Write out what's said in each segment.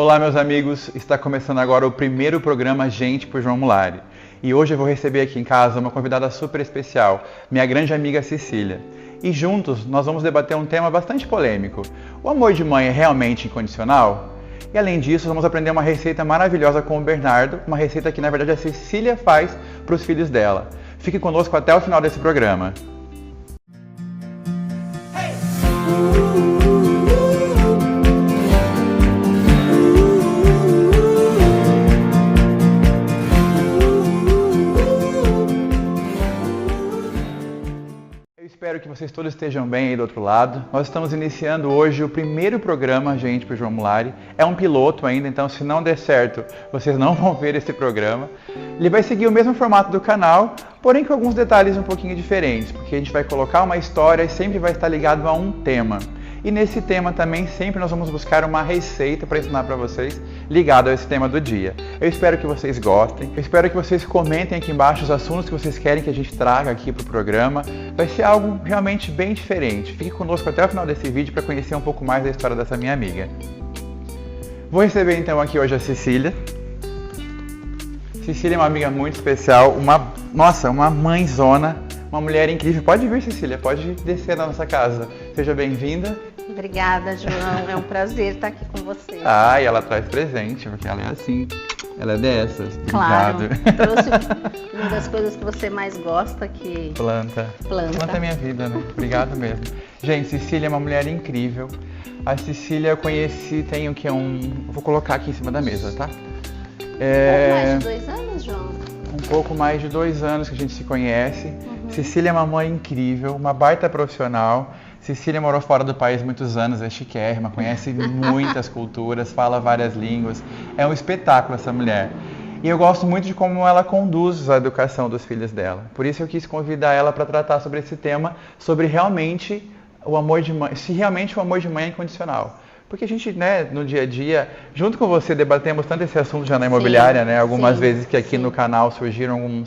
Olá, meus amigos, está começando agora o primeiro programa Gente por João Mulari. E hoje eu vou receber aqui em casa uma convidada super especial, minha grande amiga Cecília. E juntos nós vamos debater um tema bastante polêmico. O amor de mãe é realmente incondicional? E além disso, vamos aprender uma receita maravilhosa com o Bernardo, uma receita que na verdade a Cecília faz para os filhos dela. Fique conosco até o final desse programa. Espero que vocês todos estejam bem aí do outro lado. Nós estamos iniciando hoje o primeiro programa Gente por João Mulari. É um piloto ainda, então se não der certo, vocês não vão ver esse programa. Ele vai seguir o mesmo formato do canal, porém com alguns detalhes um pouquinho diferentes, porque a gente vai colocar uma história e sempre vai estar ligado a um tema. E nesse tema também sempre nós vamos buscar uma receita para ensinar para vocês ligado a esse tema do dia. Eu espero que vocês gostem, eu espero que vocês comentem aqui embaixo os assuntos que vocês querem que a gente traga aqui para o programa. Vai ser algo realmente bem diferente. Fique conosco até o final desse vídeo para conhecer um pouco mais da história dessa minha amiga. Vou receber então aqui hoje a Cecília. Cecília é uma amiga muito especial, uma mãezona, uma mulher incrível. Pode vir, Cecília, pode descer na nossa casa. Seja bem-vinda. Obrigada, João. É um prazer estar aqui com você. Ah, e ela traz presente, porque ela é assim. Ela é dessas. Claro. Obrigado. Trouxe uma das coisas que você mais gosta, que... Planta. Planta. Planta é minha vida, né? Obrigado mesmo. Gente, Cecília é uma mulher incrível. A Cecília eu conheci, tem o que? Vou colocar aqui em cima da mesa, tá? Mais de 2 anos, João? Um pouco mais de 2 anos que a gente se conhece. Cecília é uma mãe incrível, uma baita profissional. Cecília morou fora do país muitos anos, é chiquérrima, conhece muitas culturas, fala várias línguas. É um espetáculo essa mulher. E eu gosto muito de como ela conduz a educação dos filhos dela. Por isso eu quis convidar ela para tratar sobre esse tema, sobre realmente o amor de mãe, se realmente o amor de mãe é incondicional. Porque a gente, né, no dia a dia, junto com você, debatemos tanto esse assunto já na imobiliária, né? Algumas vezes que aqui no canal surgiram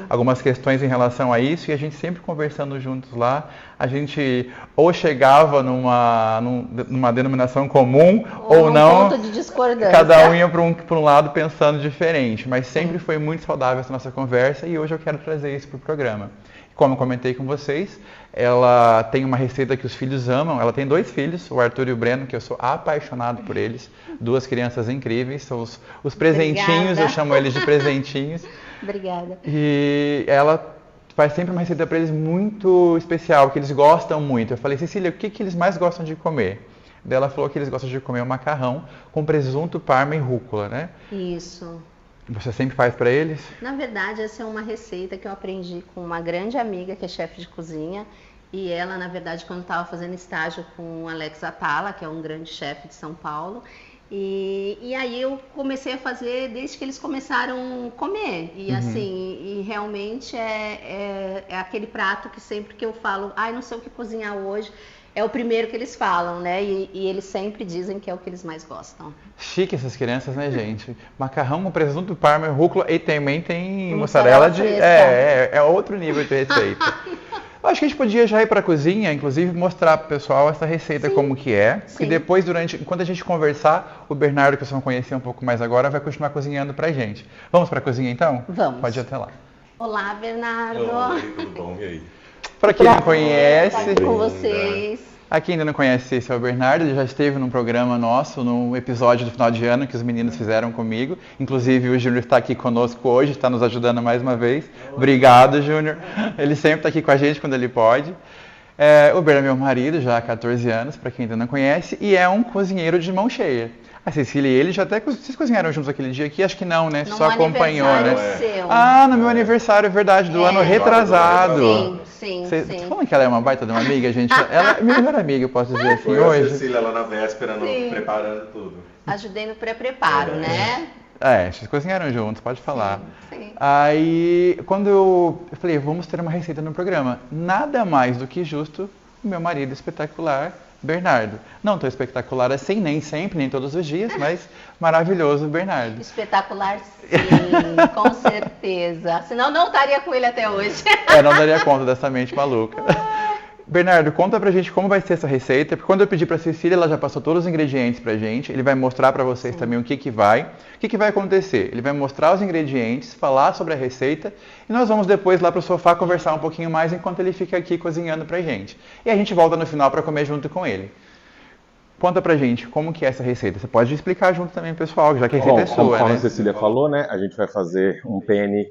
algumas questões em relação a isso, e a gente sempre conversando juntos lá, a gente ou chegava numa denominação comum, ou não, ponto de discordância. Cada um ia para um lado pensando diferente, mas sempre foi muito saudável essa nossa conversa, e hoje eu quero trazer isso para o programa. Como eu comentei com vocês, ela tem uma receita que os filhos amam. Ela tem 2 filhos, o Arthur e o Breno, que eu sou apaixonado por eles. 2 crianças incríveis, são os presentinhos, Obrigada. Eu chamo eles de presentinhos. Obrigada. E ela faz sempre uma receita para eles muito especial, que eles gostam muito. Eu falei, Cecília, o que eles mais gostam de comer? Daí ela falou que eles gostam de comer um macarrão com presunto, parma e rúcula, né? Isso. Você sempre faz para eles? Na verdade, essa é uma receita que eu aprendi com uma grande amiga que é chefe de cozinha. E ela, na verdade, quando estava fazendo estágio com o Alex Atala, que é um grande chefe de São Paulo. E aí eu comecei a fazer desde que eles começaram a comer. E assim, e realmente é aquele prato que sempre que eu falo, não sei o que cozinhar hoje, é o primeiro que eles falam, né? E eles sempre dizem que é o que eles mais gostam. Chique essas crianças, né, gente? Macarrão com presunto, parma, rúcula e também tem mussarela de... É outro nível de receita. Eu acho que a gente podia já ir para a cozinha, inclusive mostrar para o pessoal essa receita como que é. E depois, enquanto a gente conversar, o Bernardo, que vocês vão conhecer um pouco mais agora, vai continuar cozinhando pra gente. Vamos para a cozinha então? Vamos. Pode ir até lá. Olá, Bernardo. Oi, tudo bom? E aí? Para quem não conhece, estar aqui com vocês. Aqui ainda não conhece, esse é o Bernardo, ele já esteve num programa nosso, num episódio do final de ano que os meninos fizeram comigo. Inclusive o Júnior está aqui conosco hoje, está nos ajudando mais uma vez. Obrigado, Júnior. Ele sempre está aqui com a gente quando ele pode. O Bernardo é meu marido, já há 14 anos, para quem ainda não conhece, e é um cozinheiro de mão cheia. A Cecília e ele vocês cozinharam juntos aquele dia aqui? Acho que não, né? Só acompanhou, né? Seu. No meu aniversário, é verdade, do ano retrasado. Sim. Tá falando que ela é uma baita de uma amiga, gente? Ela é minha melhor amiga, eu posso dizer assim, hoje. A Cecília lá na véspera, preparando tudo. Ajudei no pré-preparo, né? Vocês cozinharam juntos, pode falar. Sim. Aí, quando eu falei, vamos ter uma receita no programa, nada mais do que justo o meu marido espetacular, Bernardo. Não tão espetacular assim, nem sempre, nem todos os dias, mas maravilhoso, Bernardo. Espetacular, sim, com certeza. Senão não estaria com ele até hoje. Não daria conta dessa mente maluca. Bernardo, conta pra gente como vai ser essa receita, porque quando eu pedi pra Cecília, ela já passou todos os ingredientes pra gente, ele vai mostrar pra vocês também o que vai acontecer. Ele vai mostrar os ingredientes, falar sobre a receita, e nós vamos depois lá pro sofá conversar um pouquinho mais enquanto ele fica aqui cozinhando pra gente. E a gente volta no final pra comer junto com ele. Conta pra gente como que é essa receita. Você pode explicar junto também, pessoal, já que a receita é sua, Como né? a Cecília falou, né? A gente vai fazer um penne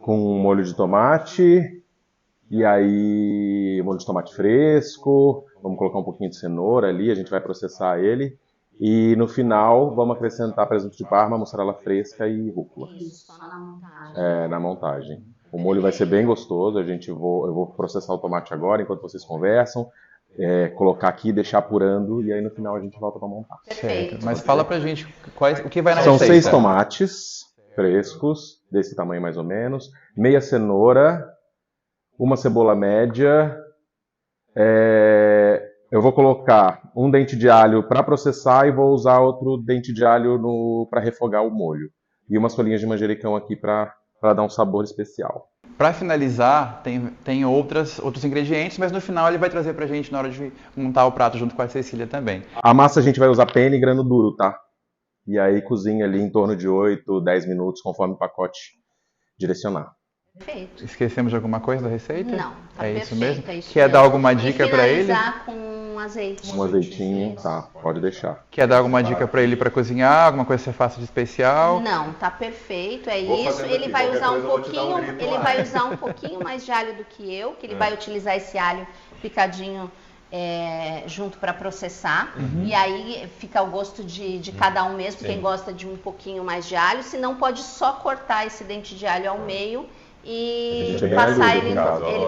com molho de tomate, e aí molho de tomate fresco, vamos colocar um pouquinho de cenoura ali, a gente vai processar ele. E no final vamos acrescentar presunto de Parma, mussarela fresca e rúcula. Isso, só na montagem. Na montagem. O molho vai ser bem gostoso, eu vou processar o tomate agora enquanto vocês conversam. Colocar aqui, deixar apurando e aí no final a gente volta para montar. Perfeito. Mas fala pra gente o que vai na São receita. 6 tomates frescos, desse tamanho mais ou menos, meia cenoura, uma cebola média, eu vou colocar um dente de alho para processar e vou usar outro dente de alho para refogar o molho. E umas folhinhas de manjericão aqui para dar um sabor especial. Para finalizar, tem outros ingredientes, mas no final ele vai trazer pra gente na hora de montar o prato junto com a Cecília também. A massa a gente vai usar penne e grano duro, tá? E aí cozinha ali em torno de 8, 10 minutos, conforme o pacote direcionar. Perfeito. Esquecemos de alguma coisa da receita? Não, tá é perfeito. Isso mesmo? É isso Quer mesmo. dar alguma dica para ele? Finalizar com azeite. Um azeitinho, tá, pode deixar. Quer dar alguma dica para ele para cozinhar? Alguma coisa que você faça de especial? Não, tá perfeito, é Vou isso. fazendo Ele aqui, vai qualquer usar coisa eu vou te dar um grito ele lá. vai usar um pouquinho mais de alho do que eu, que ele vai utilizar esse alho picadinho junto para processar. E aí fica ao gosto de cada um mesmo, quem gosta de um pouquinho mais de alho, se não pode só cortar esse dente de alho ao meio e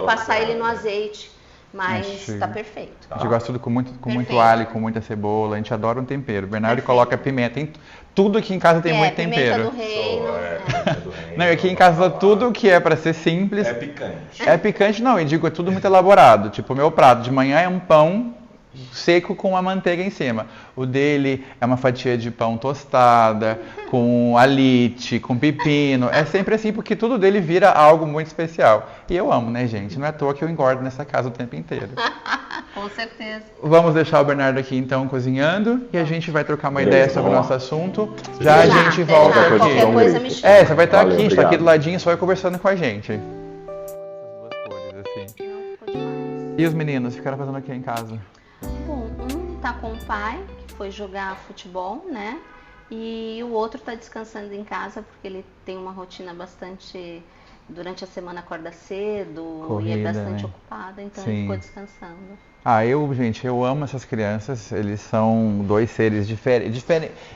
passar ele no azeite. Mas tá perfeito. A gente gosta tudo com muito Perfeito. alho, com muita cebola. A gente adora um tempero. O Bernardo coloca pimenta. Tudo aqui em casa tem muito tempero. Pimenta do reino. Não, e aqui em casa tudo que é para ser simples É picante. é picante, não. E digo, é tudo muito elaborado. Tipo, o meu prato de manhã é um pão seco com a manteiga em cima. O dele é uma fatia de pão tostada, com alite, com pepino. É sempre assim, porque tudo dele vira algo muito especial. E eu amo, né, gente? Não é à toa que eu engordo nessa casa o tempo inteiro. Com certeza. Vamos deixar o Bernardo aqui, então, cozinhando. E a gente vai trocar uma ideia sobre o nosso assunto. Já a gente volta aqui. Qualquer coisa me chama. Você vai estar Valeu, aqui, a gente está aqui obrigado. do ladinho, só eu conversando com a gente. Essas duas cores, assim. Não, ficou demais. E os meninos, ficaram fazendo o que em casa? Bom, um tá com o pai, que foi jogar futebol, né? E o outro tá descansando em casa, porque ele tem uma rotina bastante... Durante a semana acorda cedo e Corrida, é bastante né? ocupada, então Sim. ele ficou descansando. Eu amo essas crianças, eles são dois seres diferentes.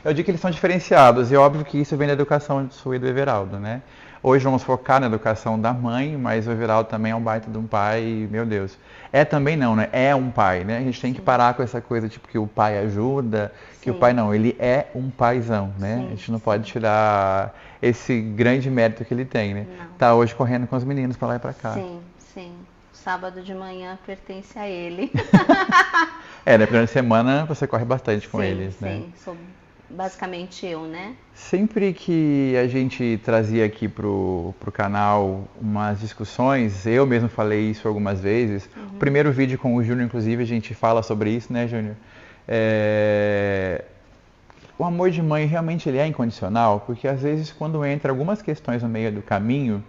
Eu digo que eles são diferenciados, e é óbvio que isso vem da educação sua e do Everaldo, né? Hoje vamos focar na educação da mãe, mas o Everaldo também é um baita de um pai, meu Deus. Também não, né? É um pai, né? A gente tem que parar com essa coisa, tipo, que o pai ajuda, que o pai não, ele é um paizão, né? Sim, a gente não pode tirar esse grande mérito que ele tem, né? Não. Tá hoje correndo com os meninos pra lá e pra cá. Sim. Sábado de manhã pertence a ele. Na primeira semana você corre bastante com eles, né? Sim, sou basicamente eu, né? Sempre que a gente trazia aqui pro canal umas discussões, eu mesmo falei isso algumas vezes. O primeiro vídeo com o Júnior, inclusive, a gente fala sobre isso, né, Júnior? O amor de mãe realmente ele é incondicional, porque às vezes quando entra algumas questões no meio do caminho,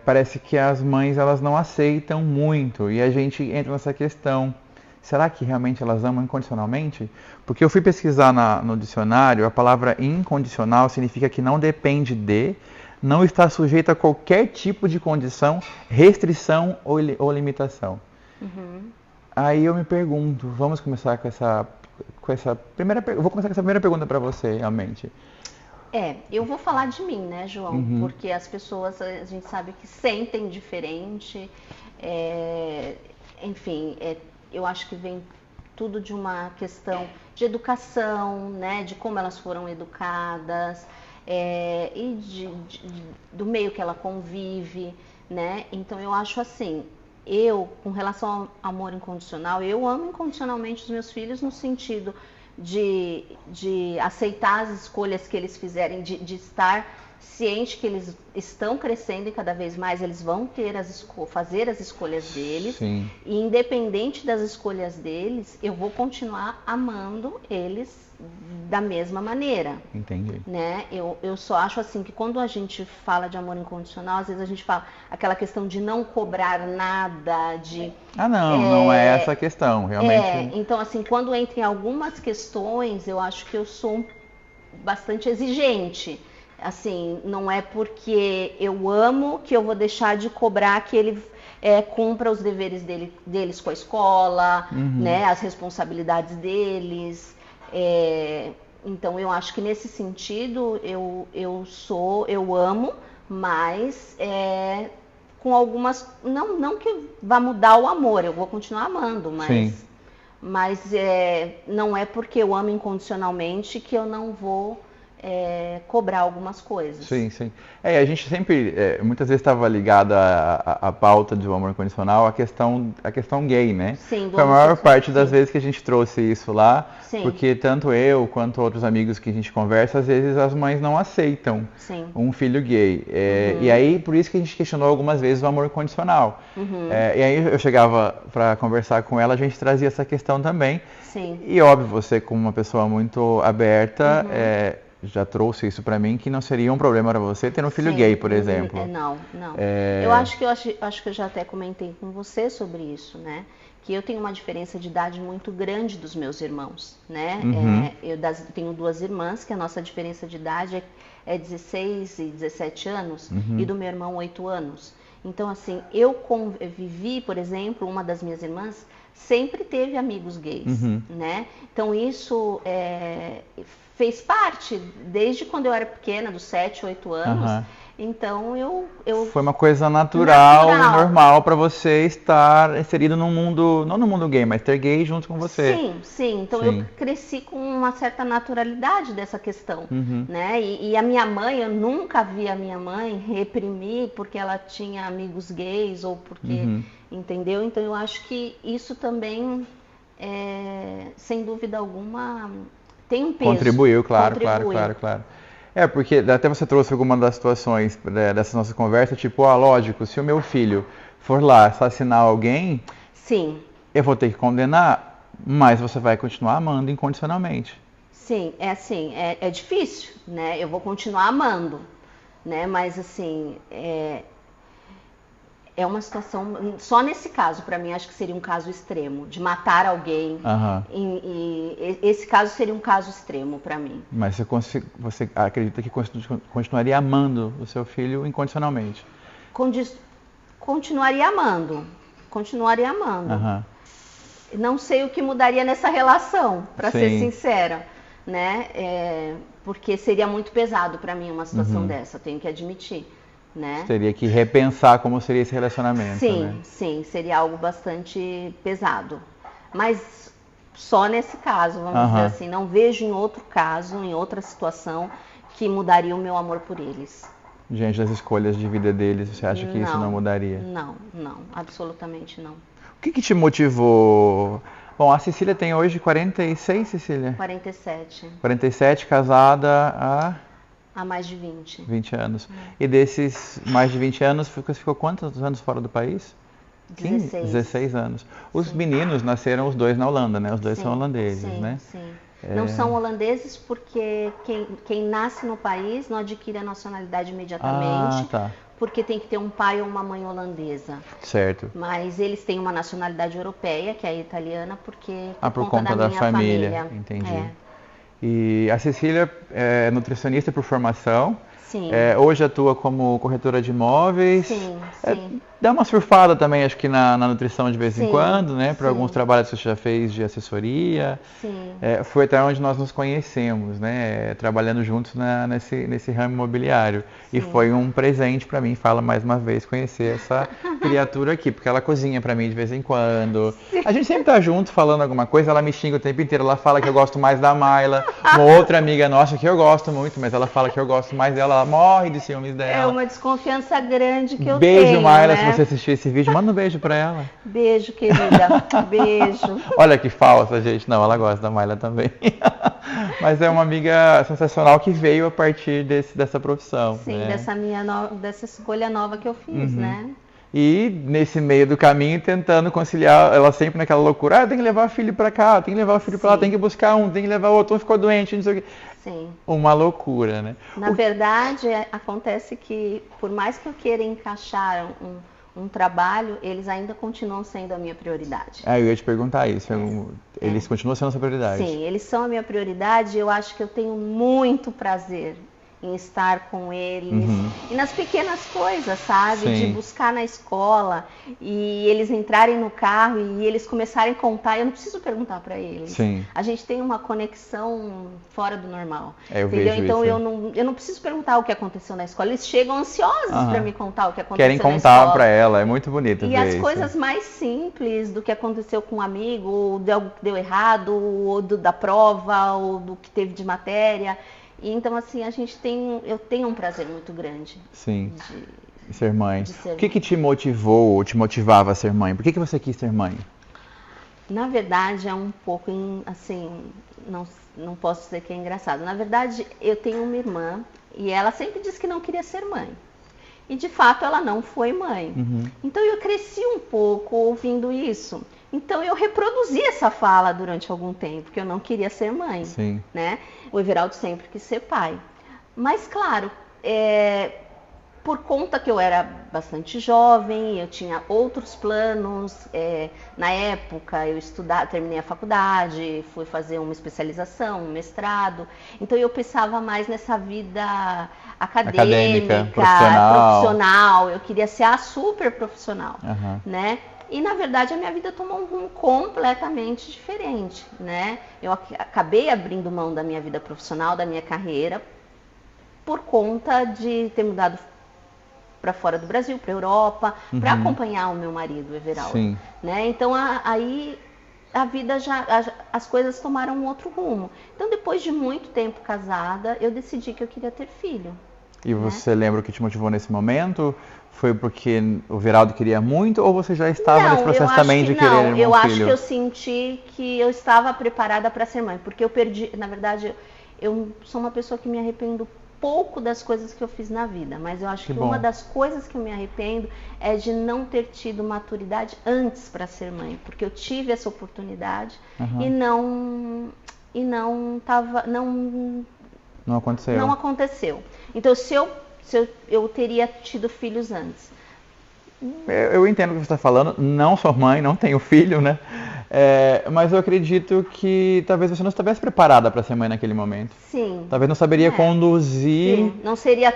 parece que as mães elas não aceitam muito e a gente entra nessa questão. Será que realmente elas amam incondicionalmente? Porque eu fui pesquisar no dicionário, a palavra incondicional significa que não depende de, não está sujeito a qualquer tipo de condição, restrição ou limitação. Aí eu me pergunto, vamos começar com essa primeira pergunta. Vou começar com essa primeira pergunta para você, realmente. Eu vou falar de mim, né, João? Porque as pessoas, a gente sabe que sentem diferente. Enfim, eu acho que vem tudo de uma questão de educação, né? De como elas foram educadas e do meio que ela convive, né? Então eu acho assim, com relação ao amor incondicional, eu amo incondicionalmente os meus filhos no sentido de aceitar as escolhas que eles fizerem, de estar ciente que eles estão crescendo e cada vez mais eles vão ter fazer as escolhas deles. Sim. E independente das escolhas deles, eu vou continuar amando eles da mesma maneira. Entendi. Né? Eu só acho assim que quando a gente fala de amor incondicional, às vezes a gente fala aquela questão de não cobrar nada, de... não é essa a questão, realmente. Então assim, quando entra em algumas questões, eu acho que eu sou bastante exigente. Assim, não é porque eu amo que eu vou deixar de cobrar que ele cumpra os deveres deles com a escola, né, as responsabilidades deles. Então eu acho que nesse sentido eu amo, mas com algumas, não que vá mudar o amor, eu vou continuar amando, mas não é porque eu amo incondicionalmente que eu não vou cobrar algumas coisas. Sim. A gente sempre, muitas vezes estava ligada à pauta do amor incondicional, a questão gay, né? Sim, foi a maior parte das vezes que a gente trouxe isso lá, porque tanto eu quanto outros amigos que a gente conversa, às vezes as mães não aceitam um filho gay. E aí, por isso que a gente questionou algumas vezes o amor incondicional. E aí eu chegava para conversar com ela, a gente trazia essa questão também. Sim. E óbvio, você como uma pessoa muito aberta, já trouxe isso pra mim, que não seria um problema para você ter um filho gay, por exemplo. Não. Eu acho que eu já até comentei com você sobre isso, né? Que eu tenho uma diferença de idade muito grande dos meus irmãos, né? Eu tenho 2 irmãs, que a nossa diferença de idade é 16 e 17 anos, e do meu irmão 8 anos. Então, assim, eu vivi, por exemplo, uma das minhas irmãs sempre teve amigos gays, né? Então, isso fez parte, desde quando eu era pequena, dos 7, 8 anos. Então, eu... Foi uma coisa natural. E normal para você estar inserido num mundo, não no mundo gay, mas ter gay junto com você. Sim. Então, eu cresci com uma certa naturalidade dessa questão, né? E a minha mãe, eu nunca vi a minha mãe reprimir porque ela tinha amigos gays ou porque... Entendeu? Então, eu acho que isso também, sem dúvida alguma, tem um peso. Contribuiu, claro. Porque até você trouxe alguma das situações dessa nossa conversa, tipo, lógico, se o meu filho for lá assassinar alguém, eu vou ter que condenar, mas você vai continuar amando incondicionalmente. Sim, é difícil, né? Eu vou continuar amando, né? Mas assim, é uma situação, só nesse caso, para mim, acho que seria um caso extremo, de matar alguém. E esse caso seria um caso extremo para mim. Mas você acredita que continuaria amando o seu filho incondicionalmente? Continuaria amando. Não sei o que mudaria nessa relação, para ser sincera, né? Porque seria muito pesado para mim uma situação dessa, eu tenho que admitir. Né? Teria que repensar como seria esse relacionamento. Sim, seria algo bastante pesado. Mas só nesse caso, vamos dizer assim, não vejo em outro caso, em outra situação, que mudaria o meu amor por eles. Diante das escolhas de vida deles, você acha que isso não mudaria? Não, absolutamente não. O que te motivou? Bom, a Cecília tem hoje 46, Cecília? 47. 47, casada há mais de 20. 20 anos. E desses mais de 20 anos, você ficou quantos anos fora do país? 16. 16 anos. Os meninos nasceram os dois na Holanda, né? Os dois são holandeses, né? Não são holandeses porque quem nasce no país não adquire a nacionalidade imediatamente. Porque tem que ter um pai ou uma mãe holandesa. Certo. Mas eles têm uma nacionalidade europeia, que é a italiana, porque por conta da minha família. Entendi. E a Cecília é nutricionista por formação. Sim. Hoje atua como corretora de imóveis. Sim. Dá uma surfada também, acho que na nutrição de vez em quando, né? Para alguns trabalhos que você já fez de assessoria. Foi até onde nós nos conhecemos, né? Trabalhando juntos nesse ramo imobiliário. E foi um presente para mim, fala mais uma vez, conhecer essa criatura aqui, porque ela cozinha para mim de vez em quando. A gente sempre tá junto falando alguma coisa, ela me xinga o tempo inteiro, ela fala que eu gosto mais da Mayla. Uma outra amiga nossa que eu gosto muito, mas ela fala que eu gosto mais dela, ela morre de ciúmes dela. É uma desconfiança grande que eu tenho. Beijo, Mayla, né? se Se você assistir esse vídeo, manda um beijo pra ela. Beijo, querida. Beijo. Olha que falsa, gente. Não, ela gosta da Mayla também. Mas é uma amiga sensacional que veio a partir dessa profissão. Sim, né? dessa escolha nova que eu fiz, né? E nesse meio do caminho tentando conciliar, ela sempre naquela loucura, tem que levar o filho pra cá, tem que levar o filho pra lá, tem que buscar um, tem que levar o outro, um ficou doente, não sei o quê. Sim. Uma loucura, né? Na verdade, acontece que por mais que eu queira encaixar um trabalho, eles ainda continuam sendo a minha prioridade. Eu ia te perguntar isso, eles continuam sendo a sua prioridade? Sim, eles são a minha prioridade e eu acho que eu tenho muito prazer em estar com eles e nas pequenas coisas, sabe? Sim. De buscar na escola e eles entrarem no carro e eles começarem a contar. Eu não preciso perguntar para eles. Sim. A gente tem uma conexão fora do normal. Eu entendeu? vejo Então isso. eu não preciso perguntar o que aconteceu na escola. Eles chegam ansiosos para me contar o que aconteceu Querem na contar escola. para ela, é muito bonito E ver as isso. coisas mais simples do que aconteceu com um amigo, ou de algo que deu errado, ou da prova, ou do que teve de matéria. E então, assim, eu tenho um prazer muito grande. Sim, de ser mãe. ser O que te motivou ou te motivava a ser mãe? Por que você quis ser mãe? Na verdade, é um pouco, assim, não posso dizer que é engraçado. Na verdade, eu tenho uma irmã e ela sempre disse que não queria ser mãe. E, de fato, ela não foi mãe. Então, eu cresci um pouco ouvindo isso. Então, eu reproduzi essa fala durante algum tempo, que eu não queria ser mãe. Sim. Né? O Everaldo sempre quis ser pai. Mas, claro, por conta que eu era bastante jovem, eu tinha outros planos. Na época, eu terminei a faculdade, fui fazer uma especialização, um mestrado. Então, eu pensava mais nessa vida acadêmica, profissional. Eu queria ser a super profissional, né? E, na verdade, a minha vida tomou um rumo completamente diferente, né? Eu acabei abrindo mão da minha vida profissional, da minha carreira, por conta de ter mudado para fora do Brasil, para a Europa, para acompanhar o meu marido, o Everaldo. Sim. Né? Então, aí a vida as coisas tomaram um outro rumo. Então, depois de muito tempo casada, eu decidi que eu queria ter filho. E você lembra o que te motivou nesse momento? Foi porque o Everaldo queria muito ou você já estava nesse processo também de querer um filho? Eu acho que eu senti que eu estava preparada para ser mãe, porque eu perdi, na verdade, eu sou uma pessoa que me arrependo pouco das coisas que eu fiz na vida, mas eu acho que uma das coisas que eu me arrependo é de não ter tido maturidade antes para ser mãe, porque eu tive essa oportunidade e não aconteceu. Não aconteceu. Então, se eu teria tido filhos antes. Eu entendo o que você está falando, não sou mãe, não tenho filho, né? Mas eu acredito que talvez você não estivesse preparada para ser mãe naquele momento. Sim. Talvez não saberia conduzir. Sim, não seria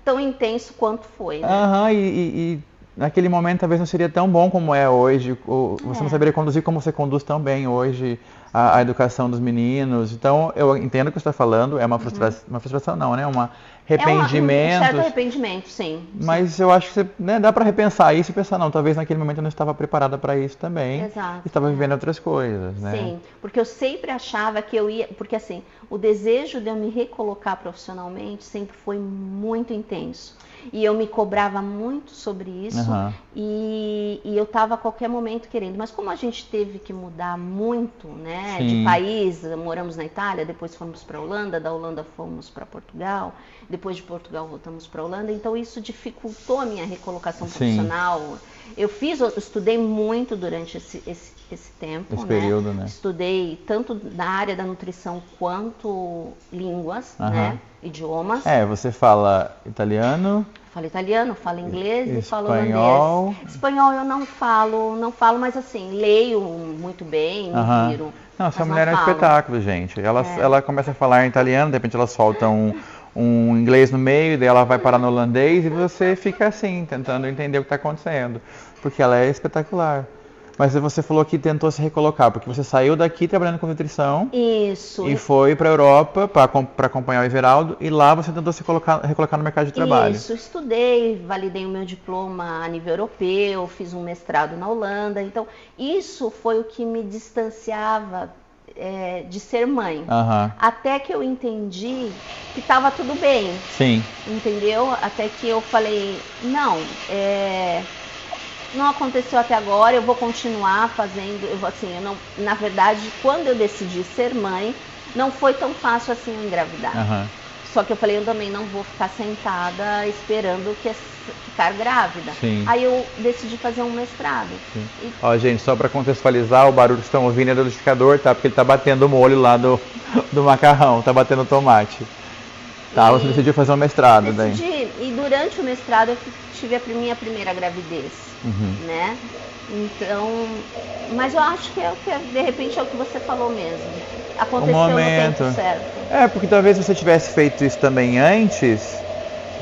tão intenso quanto foi, né? E naquele momento talvez não seria tão bom como é hoje. Você não saberia conduzir como você conduz tão bem hoje a educação dos meninos. Então, eu entendo o que você está falando, é uma frustração não, né? Um arrependimento. Um certo arrependimento, sim. Mas eu acho que dá para repensar isso e pensar, não, talvez naquele momento eu não estava preparada para isso também. Exato. Estava vivendo outras coisas, né? Sim, porque eu sempre achava que eu ia... Porque assim, o desejo de eu me recolocar profissionalmente sempre foi muito intenso. E eu me cobrava muito sobre isso e eu estava a qualquer momento querendo. Mas como a gente teve que mudar muito, né, de país, moramos na Itália, depois fomos para a Holanda, da Holanda fomos para Portugal, depois de Portugal voltamos para a Holanda, então isso dificultou a minha recolocação profissional. Eu estudei muito durante esse tempo, esse período, né? Estudei tanto na área da nutrição quanto línguas, né? Idiomas. Você fala italiano? Falo italiano, falo inglês e falo espanhol. holandês. Espanhol eu não falo, mas assim, leio muito bem, me viro. Não, essa mulher é um espetáculo, gente. Ela começa a falar em italiano, de repente ela solta um inglês no meio, daí ela vai parar no holandês e você fica assim, tentando entender o que está acontecendo. Porque ela é espetacular. Mas você falou que tentou se recolocar, porque você saiu daqui trabalhando com nutrição. Isso. E foi para a Europa para acompanhar o Everaldo, e lá você tentou se recolocar no mercado de trabalho. Isso, estudei, validei o meu diploma a nível europeu, fiz um mestrado na Holanda. Então, isso foi o que me distanciava de ser mãe. Até que eu entendi que estava tudo bem. Sim. Entendeu? Até que eu falei, não, não aconteceu até agora, eu vou continuar fazendo, na verdade, quando eu decidi ser mãe, não foi tão fácil assim eu engravidar. Aham. Só que eu falei, eu também não vou ficar sentada esperando ficar grávida. Sim. Aí eu decidi fazer um mestrado. Ó, gente, só para contextualizar, o barulho que estão ouvindo é do liquidificador, tá? Porque ele tá batendo o molho lá do macarrão, tá batendo o tomate. Tá, você decidiu fazer um mestrado daí. Decidi, e durante o mestrado eu tive a minha primeira gravidez, né? Então, mas eu acho que de repente é o que você falou mesmo. Aconteceu no tempo certo. Porque talvez se você tivesse feito isso também antes,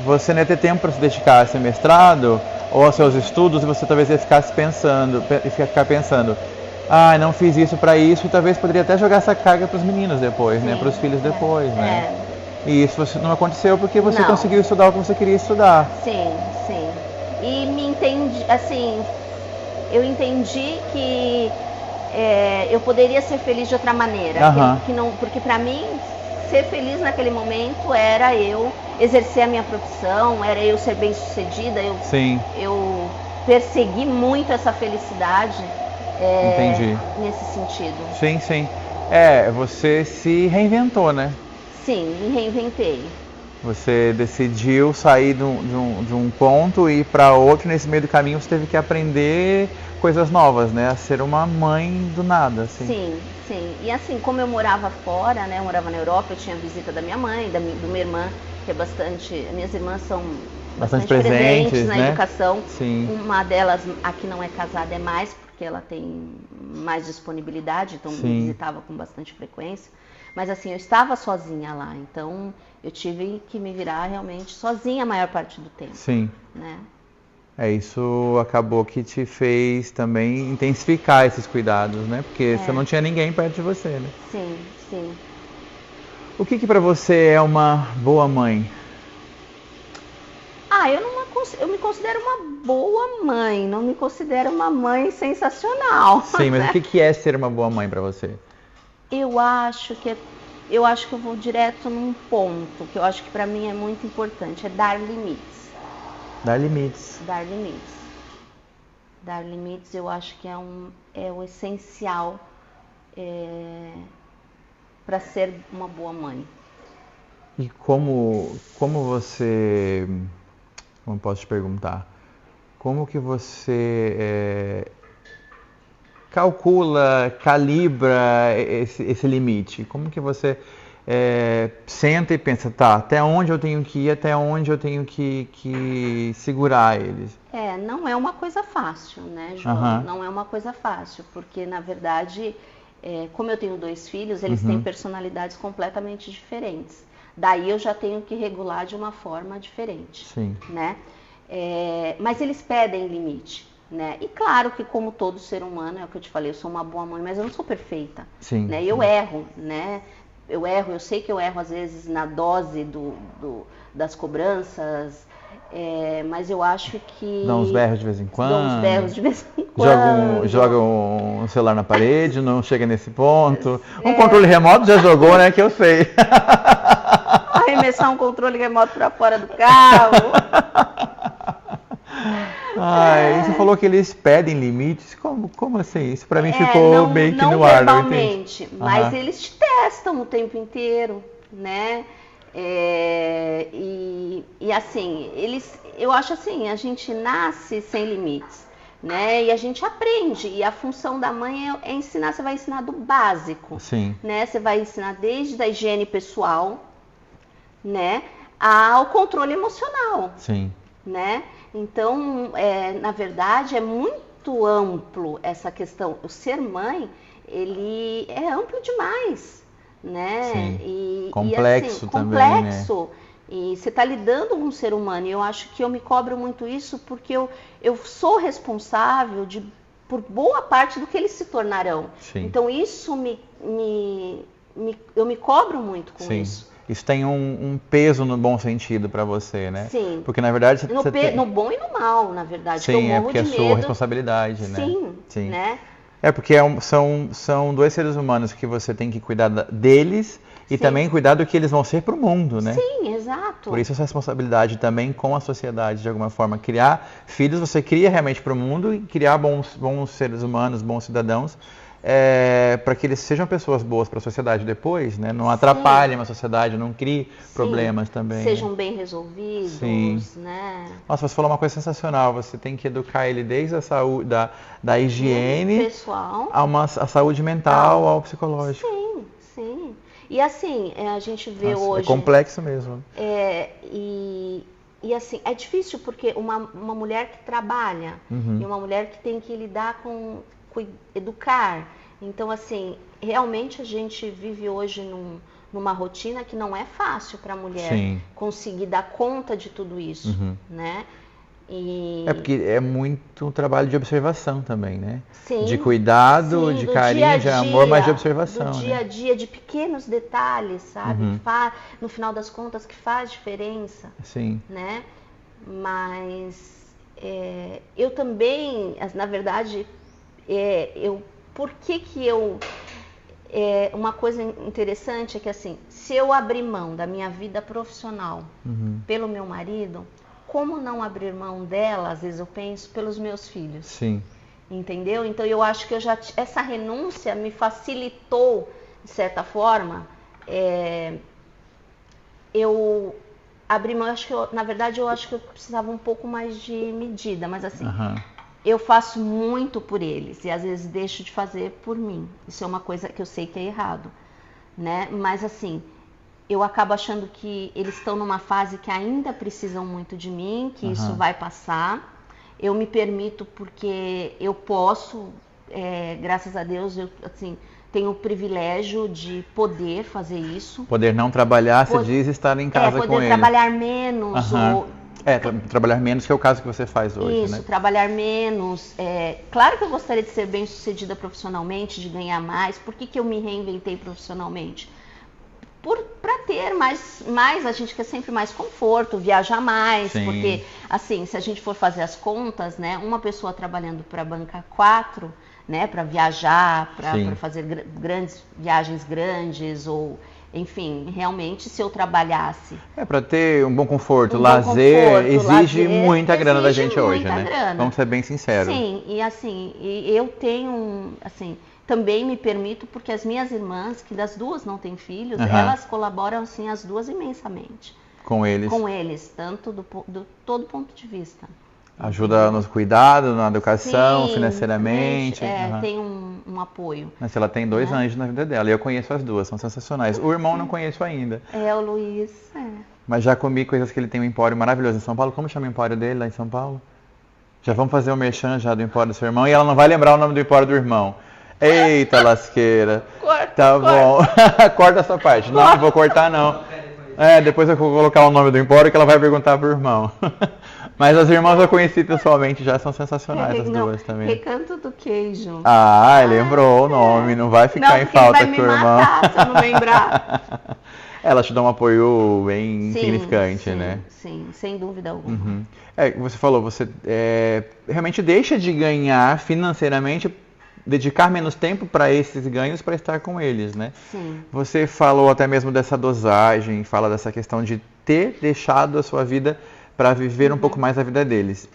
você não ia ter tempo para se dedicar a esse mestrado ou aos seus estudos, e você talvez ia ficar pensando, não fiz isso para isso, e talvez poderia até jogar essa carga para os meninos depois, né? Para os filhos depois, né? E isso não aconteceu porque você conseguiu estudar o que você queria estudar. Sim. E eu entendi que eu poderia ser feliz de outra maneira. Porque para mim, ser feliz naquele momento era eu exercer a minha profissão, era eu ser bem-sucedida. Eu persegui muito essa felicidade Entendi. Nesse sentido. Sim. Você se reinventou, né? Sim, me reinventei. Você decidiu sair de um ponto e ir para outro, nesse meio do caminho você teve que aprender coisas novas, né? A ser uma mãe do nada, assim. Sim. E assim, como eu morava fora, né? Eu morava na Europa, eu tinha visita da minha mãe, da minha irmã, que é bastante... Minhas irmãs são bastante presentes na educação. Sim. Uma delas, a que não é casada, é mais, porque ela tem mais disponibilidade, então me visitava com bastante frequência. Mas assim, eu estava sozinha lá, então eu tive que me virar realmente sozinha a maior parte do tempo. Sim. Né? Isso acabou que te fez também intensificar esses cuidados, né? Porque você não tinha ninguém perto de você, né? Sim. O que para você é uma boa mãe? Eu me considero uma boa mãe, não me considero uma mãe sensacional. Sim, mas o que é ser uma boa mãe para você? Eu acho que eu vou direto num ponto que eu acho que para mim é muito importante, é dar limites. Dar limites. Dar limites eu acho que é o essencial para ser uma boa mãe. E como você, como posso te perguntar, como que você calcula, calibra esse limite? Como que você senta e pensa, até onde eu tenho que ir, até onde eu tenho que segurar eles? Não é uma coisa fácil, né, João? Não é uma coisa fácil, porque na verdade, como eu tenho 2 filhos, eles têm personalidades completamente diferentes. Daí eu já tenho que regular de uma forma diferente. Sim. Né? Mas eles pedem limite. Né? E claro que como todo ser humano, é o que eu te falei, eu sou uma boa mãe, mas eu não sou perfeita. Sim. Né? Eu erro, né? Eu sei que eu erro às vezes na dose das cobranças, mas eu acho que... Dá uns berros de vez em quando. Dá uns berros de vez em quando. Joga um celular na parede, não chega nesse ponto. Um controle remoto já jogou, né? Que eu sei. Arremessar um controle remoto para fora do carro. Você falou que eles pedem limites. Como assim? Isso pra mim ficou meio que no ar, não entendi. Verbalmente, mas eles te testam o tempo inteiro, né? E assim, eu acho assim, a gente nasce sem limites, né? E a gente aprende. E a função da mãe é ensinar. Você vai ensinar do básico, sim, né? Você vai ensinar desde a higiene pessoal, né? Ao controle emocional, sim, né? Então, na verdade, é muito amplo essa questão. O ser mãe, ele é amplo demais, né? Sim. Complexo assim, também, complexo. Né? E você está lidando com um ser humano. E eu acho que eu me cobro muito isso porque eu sou responsável por boa parte do que eles se tornarão. Sim. Então, isso eu me cobro muito com Sim. isso. Isso tem um peso no bom sentido para você, né? Sim. Porque na verdade no bom e no mal, na verdade. Sim, eu morro porque de é sua medo. responsabilidade, né? Sim. Né? Porque são 2 seres humanos que você tem que cuidar deles E também cuidar do que eles vão ser para o mundo, né? Sim, exato. Por isso essa responsabilidade também com a sociedade, de alguma forma. Criar filhos, você cria realmente para o mundo e criar bons seres humanos, bons cidadãos, para que eles sejam pessoas boas para a sociedade depois, né? Não atrapalhem a sociedade, não crie problemas também. Sejam bem resolvidos, né? Nossa, você falou uma coisa sensacional. Você tem que educar ele desde a saúde, da higiene, pessoal, a saúde mental, ao psicológico. Sim. E assim, a gente vê hoje... É complexo mesmo. E assim, é difícil porque uma mulher que trabalha e uma mulher que tem que lidar com educar. Então, assim, realmente a gente vive hoje numa rotina que não é fácil para a mulher conseguir dar conta de tudo isso, né? É porque é muito um trabalho de observação também, né? Sim, de cuidado, de carinho, de amor, mas de observação. Do dia a dia, de pequenos detalhes, sabe? Que no final das contas, que faz diferença. Sim. Né? Mas eu também, na verdade, por que eu... uma coisa interessante é que, assim, se eu abrir mão da minha vida profissional pelo meu marido, como não abrir mão dela, às vezes eu penso, pelos meus filhos? Sim. Entendeu? Então eu acho que essa renúncia me facilitou, de certa forma, eu abri mão, na verdade eu acho que eu precisava um pouco mais de medida, mas assim, eu faço muito por eles e às vezes deixo de fazer por mim. Isso é uma coisa que eu sei que é errado, né? Mas assim, eu acabo achando que eles estão numa fase que ainda precisam muito de mim, que isso vai passar. Eu me permito porque eu posso, graças a Deus, eu assim, tenho o privilégio de poder fazer isso. Poder não trabalhar, você diz, estar em casa com ele. Poder trabalhar menos. Trabalhar menos, que é o caso que você faz hoje, isso, né? Trabalhar menos. Claro que eu gostaria de ser bem-sucedida profissionalmente, de ganhar mais. Por que eu me reinventei profissionalmente? Para ter mais, a gente quer sempre mais conforto, viajar mais, porque assim, se a gente for fazer as contas, né, uma pessoa trabalhando para bancar 4, né, para viajar, para fazer viagens grandes, ou enfim, realmente se eu trabalhasse... para ter um bom conforto, lazer, exige muita grana da gente hoje, né? Vamos ser bem sinceros. Sim, e assim, eu tenho, assim... Também me permito, porque as minhas irmãs, que das duas não têm filhos, elas colaboram, assim, as duas imensamente. Com eles? Com eles, tanto do todo ponto de vista. Ajuda no cuidado, na educação, financeiramente? Tem um apoio. Mas ela tem 2 anjos na vida dela, e eu conheço as duas, são sensacionais. O irmão não conheço ainda. O Luiz, Mas já comi coisas que ele tem um empório maravilhoso em São Paulo. Como chama o empório dele lá em São Paulo? Já vamos fazer o merchan já do empório do seu irmão, e ela não vai lembrar o nome do empório do irmão. Eita lasqueira. Tá bom. Corta essa parte. Não vou cortar não. Depois eu vou colocar o nome do empório que ela vai perguntar pro irmão. Mas as irmãs eu conheci pessoalmente, já são sensacionais as duas também. Recanto do Queijo. Lembrou o nome, não vai ficar em falta com o irmão. Se eu não lembrar. Ela te dá um apoio bem significante, né? Sim, sem dúvida alguma. Você falou, você realmente deixa de ganhar financeiramente, dedicar menos tempo para esses ganhos para estar com eles, né? Sim. Você falou até mesmo dessa dosagem, fala dessa questão de ter deixado a sua vida para viver um pouco mais a vida deles.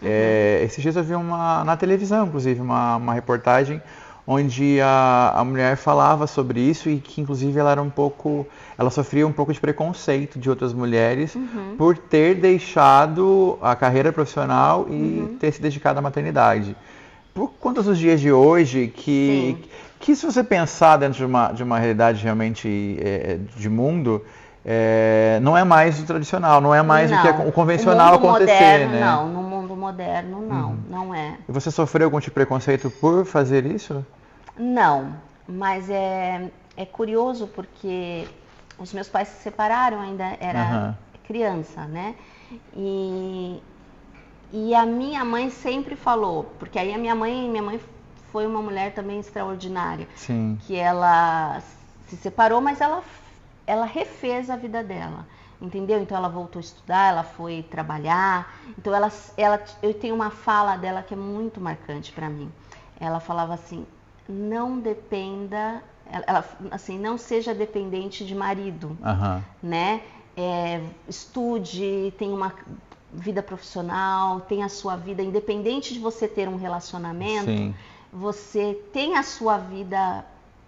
Esses dias eu vi na televisão, inclusive, uma reportagem onde a mulher falava sobre isso e que, inclusive, ela sofria um pouco de preconceito de outras mulheres por ter deixado a carreira profissional e ter se dedicado à maternidade. Por conta dos dias de hoje, que se você pensar dentro de uma realidade realmente de mundo, não é mais o tradicional, não é mais o que é o convencional acontecer, moderno, né? Não, no mundo moderno não é. E você sofreu algum tipo de preconceito por fazer isso? Não, mas é curioso porque os meus pais se separaram, ainda era criança, né? E a minha mãe sempre falou, porque aí minha mãe foi uma mulher também extraordinária. Sim. Que ela se separou, mas ela refez a vida dela, entendeu? Então ela voltou a estudar, ela foi trabalhar. Então eu tenho uma fala dela que é muito marcante para mim. Ela falava assim: não dependa ela assim, não seja dependente de marido, Aham. né? Estude, tenha uma vida profissional, tenha a sua vida, independente de você ter um relacionamento, Sim. você tem a sua vida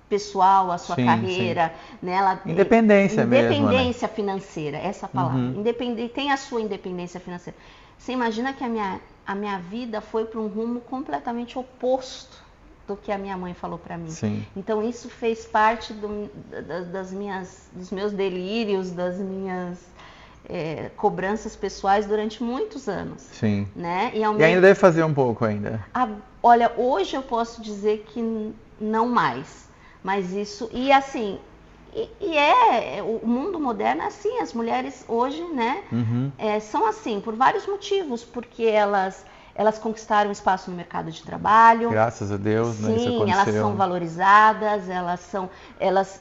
pessoal, a sua Sim, carreira, né? Independência mesmo, né? Independência financeira, essa palavra. Tem a sua independência financeira. Você imagina que a minha vida foi para um rumo completamente oposto do que a minha mãe falou para mim. Sim. Então isso fez parte dos meus delírios, das minhas cobranças pessoais durante muitos anos. Sim. Né? E ainda deve fazer um pouco ainda. Olha, hoje eu posso dizer que não mais. Mas isso, e assim, o mundo moderno é assim, as mulheres hoje, né, são assim, por vários motivos, porque elas conquistaram espaço no mercado de trabalho. Graças a Deus, né, isso aconteceu. Sim, elas são valorizadas, elas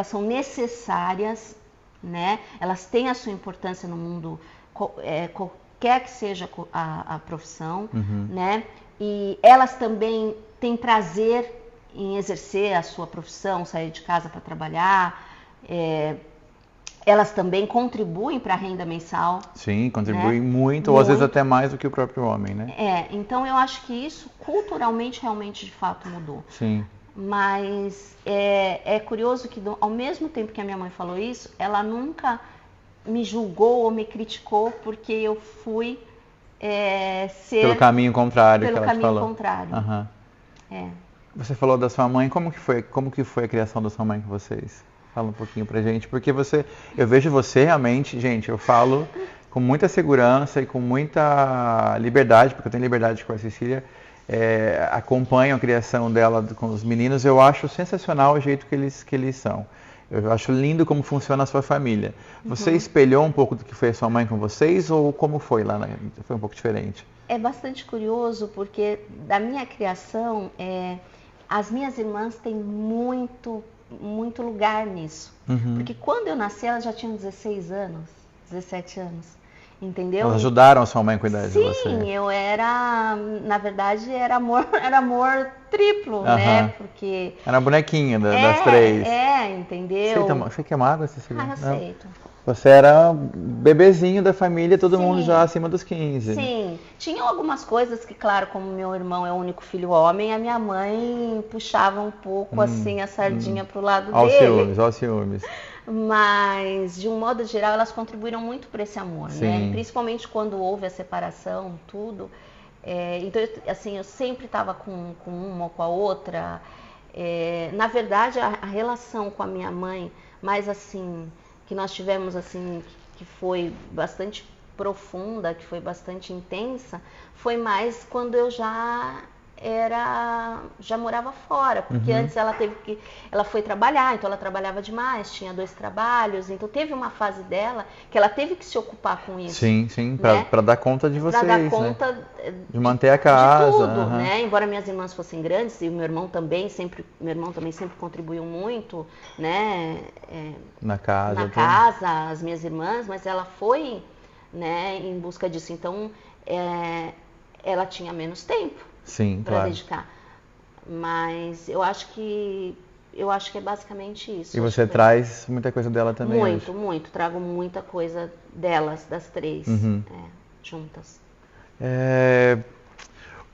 são necessárias, né, elas têm a sua importância no mundo, qualquer que seja a profissão, né, e elas também têm prazer em exercer a sua profissão, sair de casa para trabalhar. Elas também contribuem para a renda mensal. Sim, contribuem, né? muito, ou às vezes até mais do que o próprio homem, né? Então eu acho que isso culturalmente realmente de fato mudou. Sim. Mas é curioso que ao mesmo tempo que a minha mãe falou isso, ela nunca me julgou ou me criticou porque eu fui ser... Pelo caminho contrário pelo que ela te falou. Pelo caminho contrário. Você falou da sua mãe, como que foi a criação da sua mãe com vocês? Fala um pouquinho pra gente, porque eu vejo você realmente, gente, eu falo com muita segurança e com muita liberdade, porque eu tenho liberdade com a Cecília, acompanho a criação dela com os meninos, eu acho sensacional o jeito que eles são. Eu acho lindo como funciona a sua família. Você espelhou um pouco do que foi a sua mãe com vocês, ou como foi lá? Foi um pouco diferente? É bastante curioso, porque da minha criação, as minhas irmãs têm muito, muito lugar nisso. Porque quando eu nasci, elas já tinham 16 anos, 17 anos, entendeu? Elas ajudaram a sua mãe a cuidar de você? Sim, na verdade, era amor triplo, né? Porque... Era a bonequinha das três. Entendeu? Você quer uma água, Cecília? Eu aceito. Você era bebezinho da família, todo mundo já acima dos 15. Sim, tinham algumas coisas que, claro, como meu irmão é o único filho homem, a minha mãe puxava um pouco assim a sardinha pro lado dele. Aos ciúmes. Mas, de um modo geral, elas contribuíram muito para esse amor, né? Principalmente quando houve a separação, tudo. Então, assim, eu sempre estava com uma ou com a outra. Na verdade, a relação com a minha mãe, mais assim... que nós tivemos, assim, que foi bastante profunda, que foi bastante intensa, foi mais quando eu já morava fora, porque antes ela foi trabalhar, então ela trabalhava demais, tinha 2 trabalhos, então teve uma fase dela que ela teve que se ocupar com isso. Sim, né? Para dar conta de vocês, para dar conta, né? De manter a casa. De tudo, né? Embora minhas irmãs fossem grandes, e meu irmão também sempre contribuiu muito, né? Na casa, as minhas irmãs, mas ela foi, né, em busca disso, então ela tinha menos tempo. Sim, para dedicar. Mas eu acho que é basicamente isso. E você traz muita coisa dela também? Muito. Trago muita coisa delas, das 3, juntas.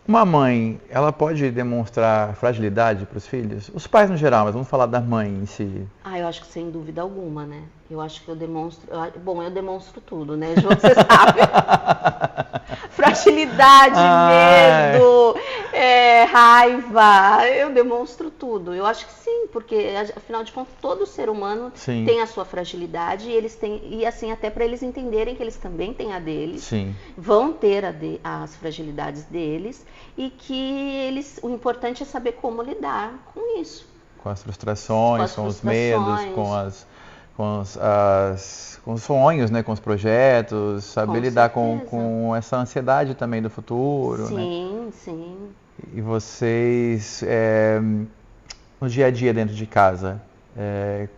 Uma mãe, ela pode demonstrar fragilidade para os filhos? Os pais no geral, mas vamos falar da mãe em si. Eu acho que sem dúvida alguma, né? Eu acho que eu demonstro... eu demonstro tudo, né, João? Você sabe. Fragilidade, medo, raiva. Eu demonstro tudo. Eu acho que sim, porque, afinal de contas, todo ser humano tem a sua fragilidade e eles têm... E assim, até para eles entenderem que eles também têm a deles. Sim. Vão ter as fragilidades deles e que o importante é saber como lidar com isso. Com as frustrações, com os medos, com os sonhos, né, com os projetos, saber lidar com essa ansiedade também do futuro. Sim. E vocês, no dia a dia dentro de casa,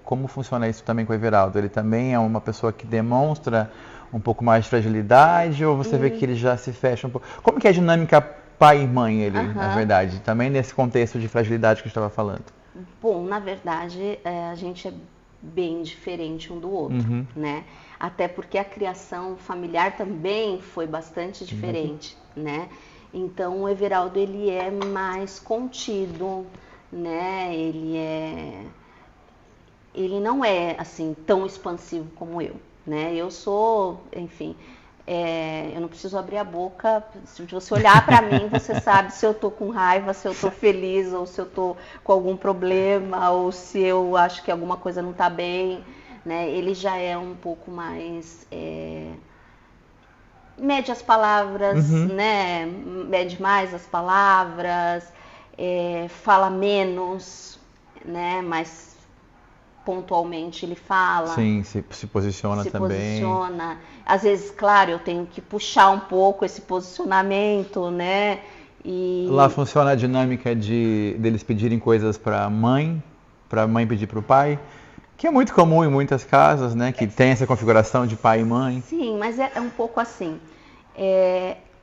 como funciona isso também com o Everaldo? Ele também é uma pessoa que demonstra um pouco mais de fragilidade ou você vê que ele já se fecha um pouco? Como que é a dinâmica pai e mãe, na verdade, também nesse contexto de fragilidade que a gente estava falando? Bom, na verdade, a gente é bem diferente um do outro, né? Até porque a criação familiar também foi bastante diferente, né? Então, o Everaldo, ele é mais contido, né? Ele não é, assim, tão expansivo como eu, né? Eu sou, enfim... eu não preciso abrir a boca, se você olhar para mim, você sabe se eu tô com raiva, se eu tô feliz, ou se eu tô com algum problema, ou se eu acho que alguma coisa não tá bem, né? Ele já é um pouco mais... mede as palavras, né? Mede mais as palavras, fala menos, né? Mas pontualmente ele fala. Sim, se posiciona também. Se posiciona. Às vezes, claro, eu tenho que puxar um pouco esse posicionamento, né? E... Lá funciona a dinâmica deles pedirem coisas para a mãe pedir para o pai, que é muito comum em muitas casas, né? Que tem essa configuração de pai e mãe. Sim, mas é um pouco assim.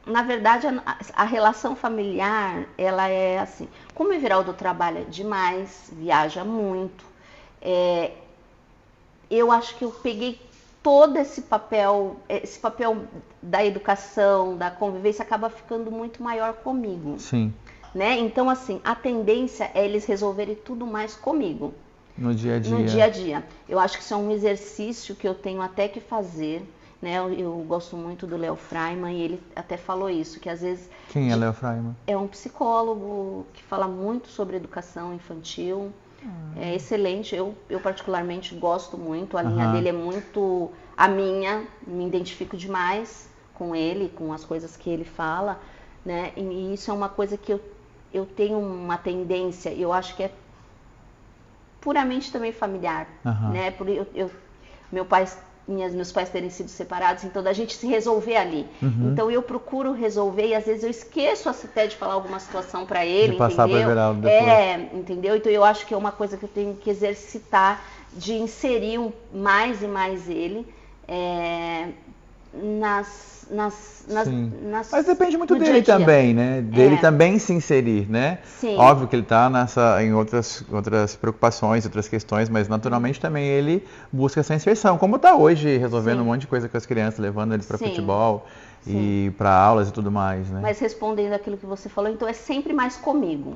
Na verdade, a relação familiar, ela é assim. Como o Everaldo trabalha demais, viaja muito, eu acho que eu peguei todo esse papel da educação, da convivência, acaba ficando muito maior comigo. Sim. Né? Então, assim, a tendência é eles resolverem tudo mais comigo. No dia a dia. No dia a dia. Eu acho que isso é um exercício que eu tenho até que fazer. Né? Eu gosto muito do Léo Freiman e ele até falou isso, que às vezes... Quem é Léo Freiman? É um psicólogo que fala muito sobre educação infantil. É excelente, eu particularmente gosto muito, a linha dele é muito a minha, me identifico demais com ele, com as coisas que ele fala, né? E isso é uma coisa que eu tenho uma tendência, eu acho que é puramente também familiar, né? Meus pais terem sido separados, então da gente se resolver ali. Então eu procuro resolver e às vezes eu esqueço até de falar alguma situação para ele, de passar entendeu? Pro Everaldo depois. Entendeu? Então eu acho que é uma coisa que eu tenho que exercitar, de inserir mais e mais ele Mas depende muito no dele dia a dia. também, né? Dele também se inserir, né? Sim. Óbvio que ele está em outras preocupações, outras questões, mas naturalmente também ele busca essa inserção, como está hoje, resolvendo um monte de coisa com as crianças, levando eles para futebol e para aulas e tudo mais, né? Mas respondendo aquilo que você falou, então é sempre mais comigo,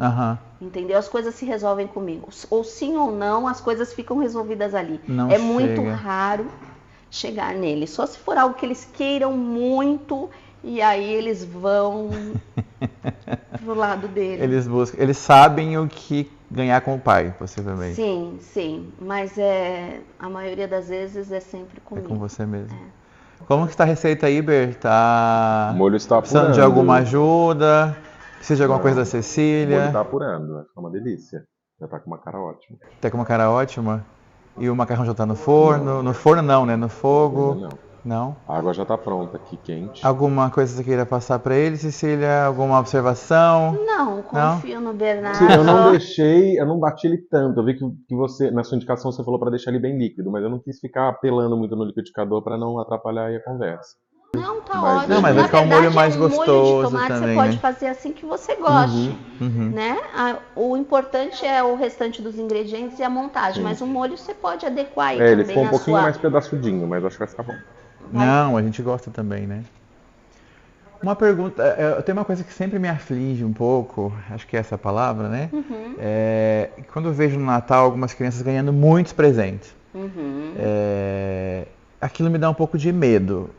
entendeu? As coisas se resolvem comigo, ou sim ou não, as coisas ficam resolvidas ali. Não muito raro chegar nele, só se for algo que eles queiram muito e aí eles vão pro lado dele. Eles sabem o que ganhar com o pai, possivelmente. Sim, mas a maioria das vezes é sempre comigo. É com você mesmo. Como que está a receita aí, Ber? O molho está apurando. Precisando de alguma ajuda? Precisa de alguma coisa da Cecília? O molho está apurando, vai ficar uma delícia. Já está com uma cara ótima. Tá com uma cara ótima? E o macarrão já está no forno? Não. No forno não, né? No fogo? Não. A água já está pronta aqui, quente. Alguma coisa que você queira passar para ele, Cecília? Alguma observação? Não, confio no Bernardo. Sim, eu não bati ele tanto. Eu vi que você, na sua indicação, você falou para deixar ele bem líquido, mas eu não quis ficar apelando muito no liquidificador para não atrapalhar aí a conversa. Não, tá ótimo. Não, mas vai ficar um molho mais gostoso molho de tomate também, você pode né? fazer assim que você goste, né? O importante é o restante dos ingredientes e a montagem, mas o molho você pode adequar aí também. Ele ficou um pouquinho mais pedaçudinho, mas acho que vai ficar bom. Não, a gente gosta também, né? Uma pergunta, tem uma coisa que sempre me aflige um pouco, acho que é essa a palavra, né? Quando eu vejo no Natal algumas crianças ganhando muitos presentes, aquilo me dá um pouco de medo.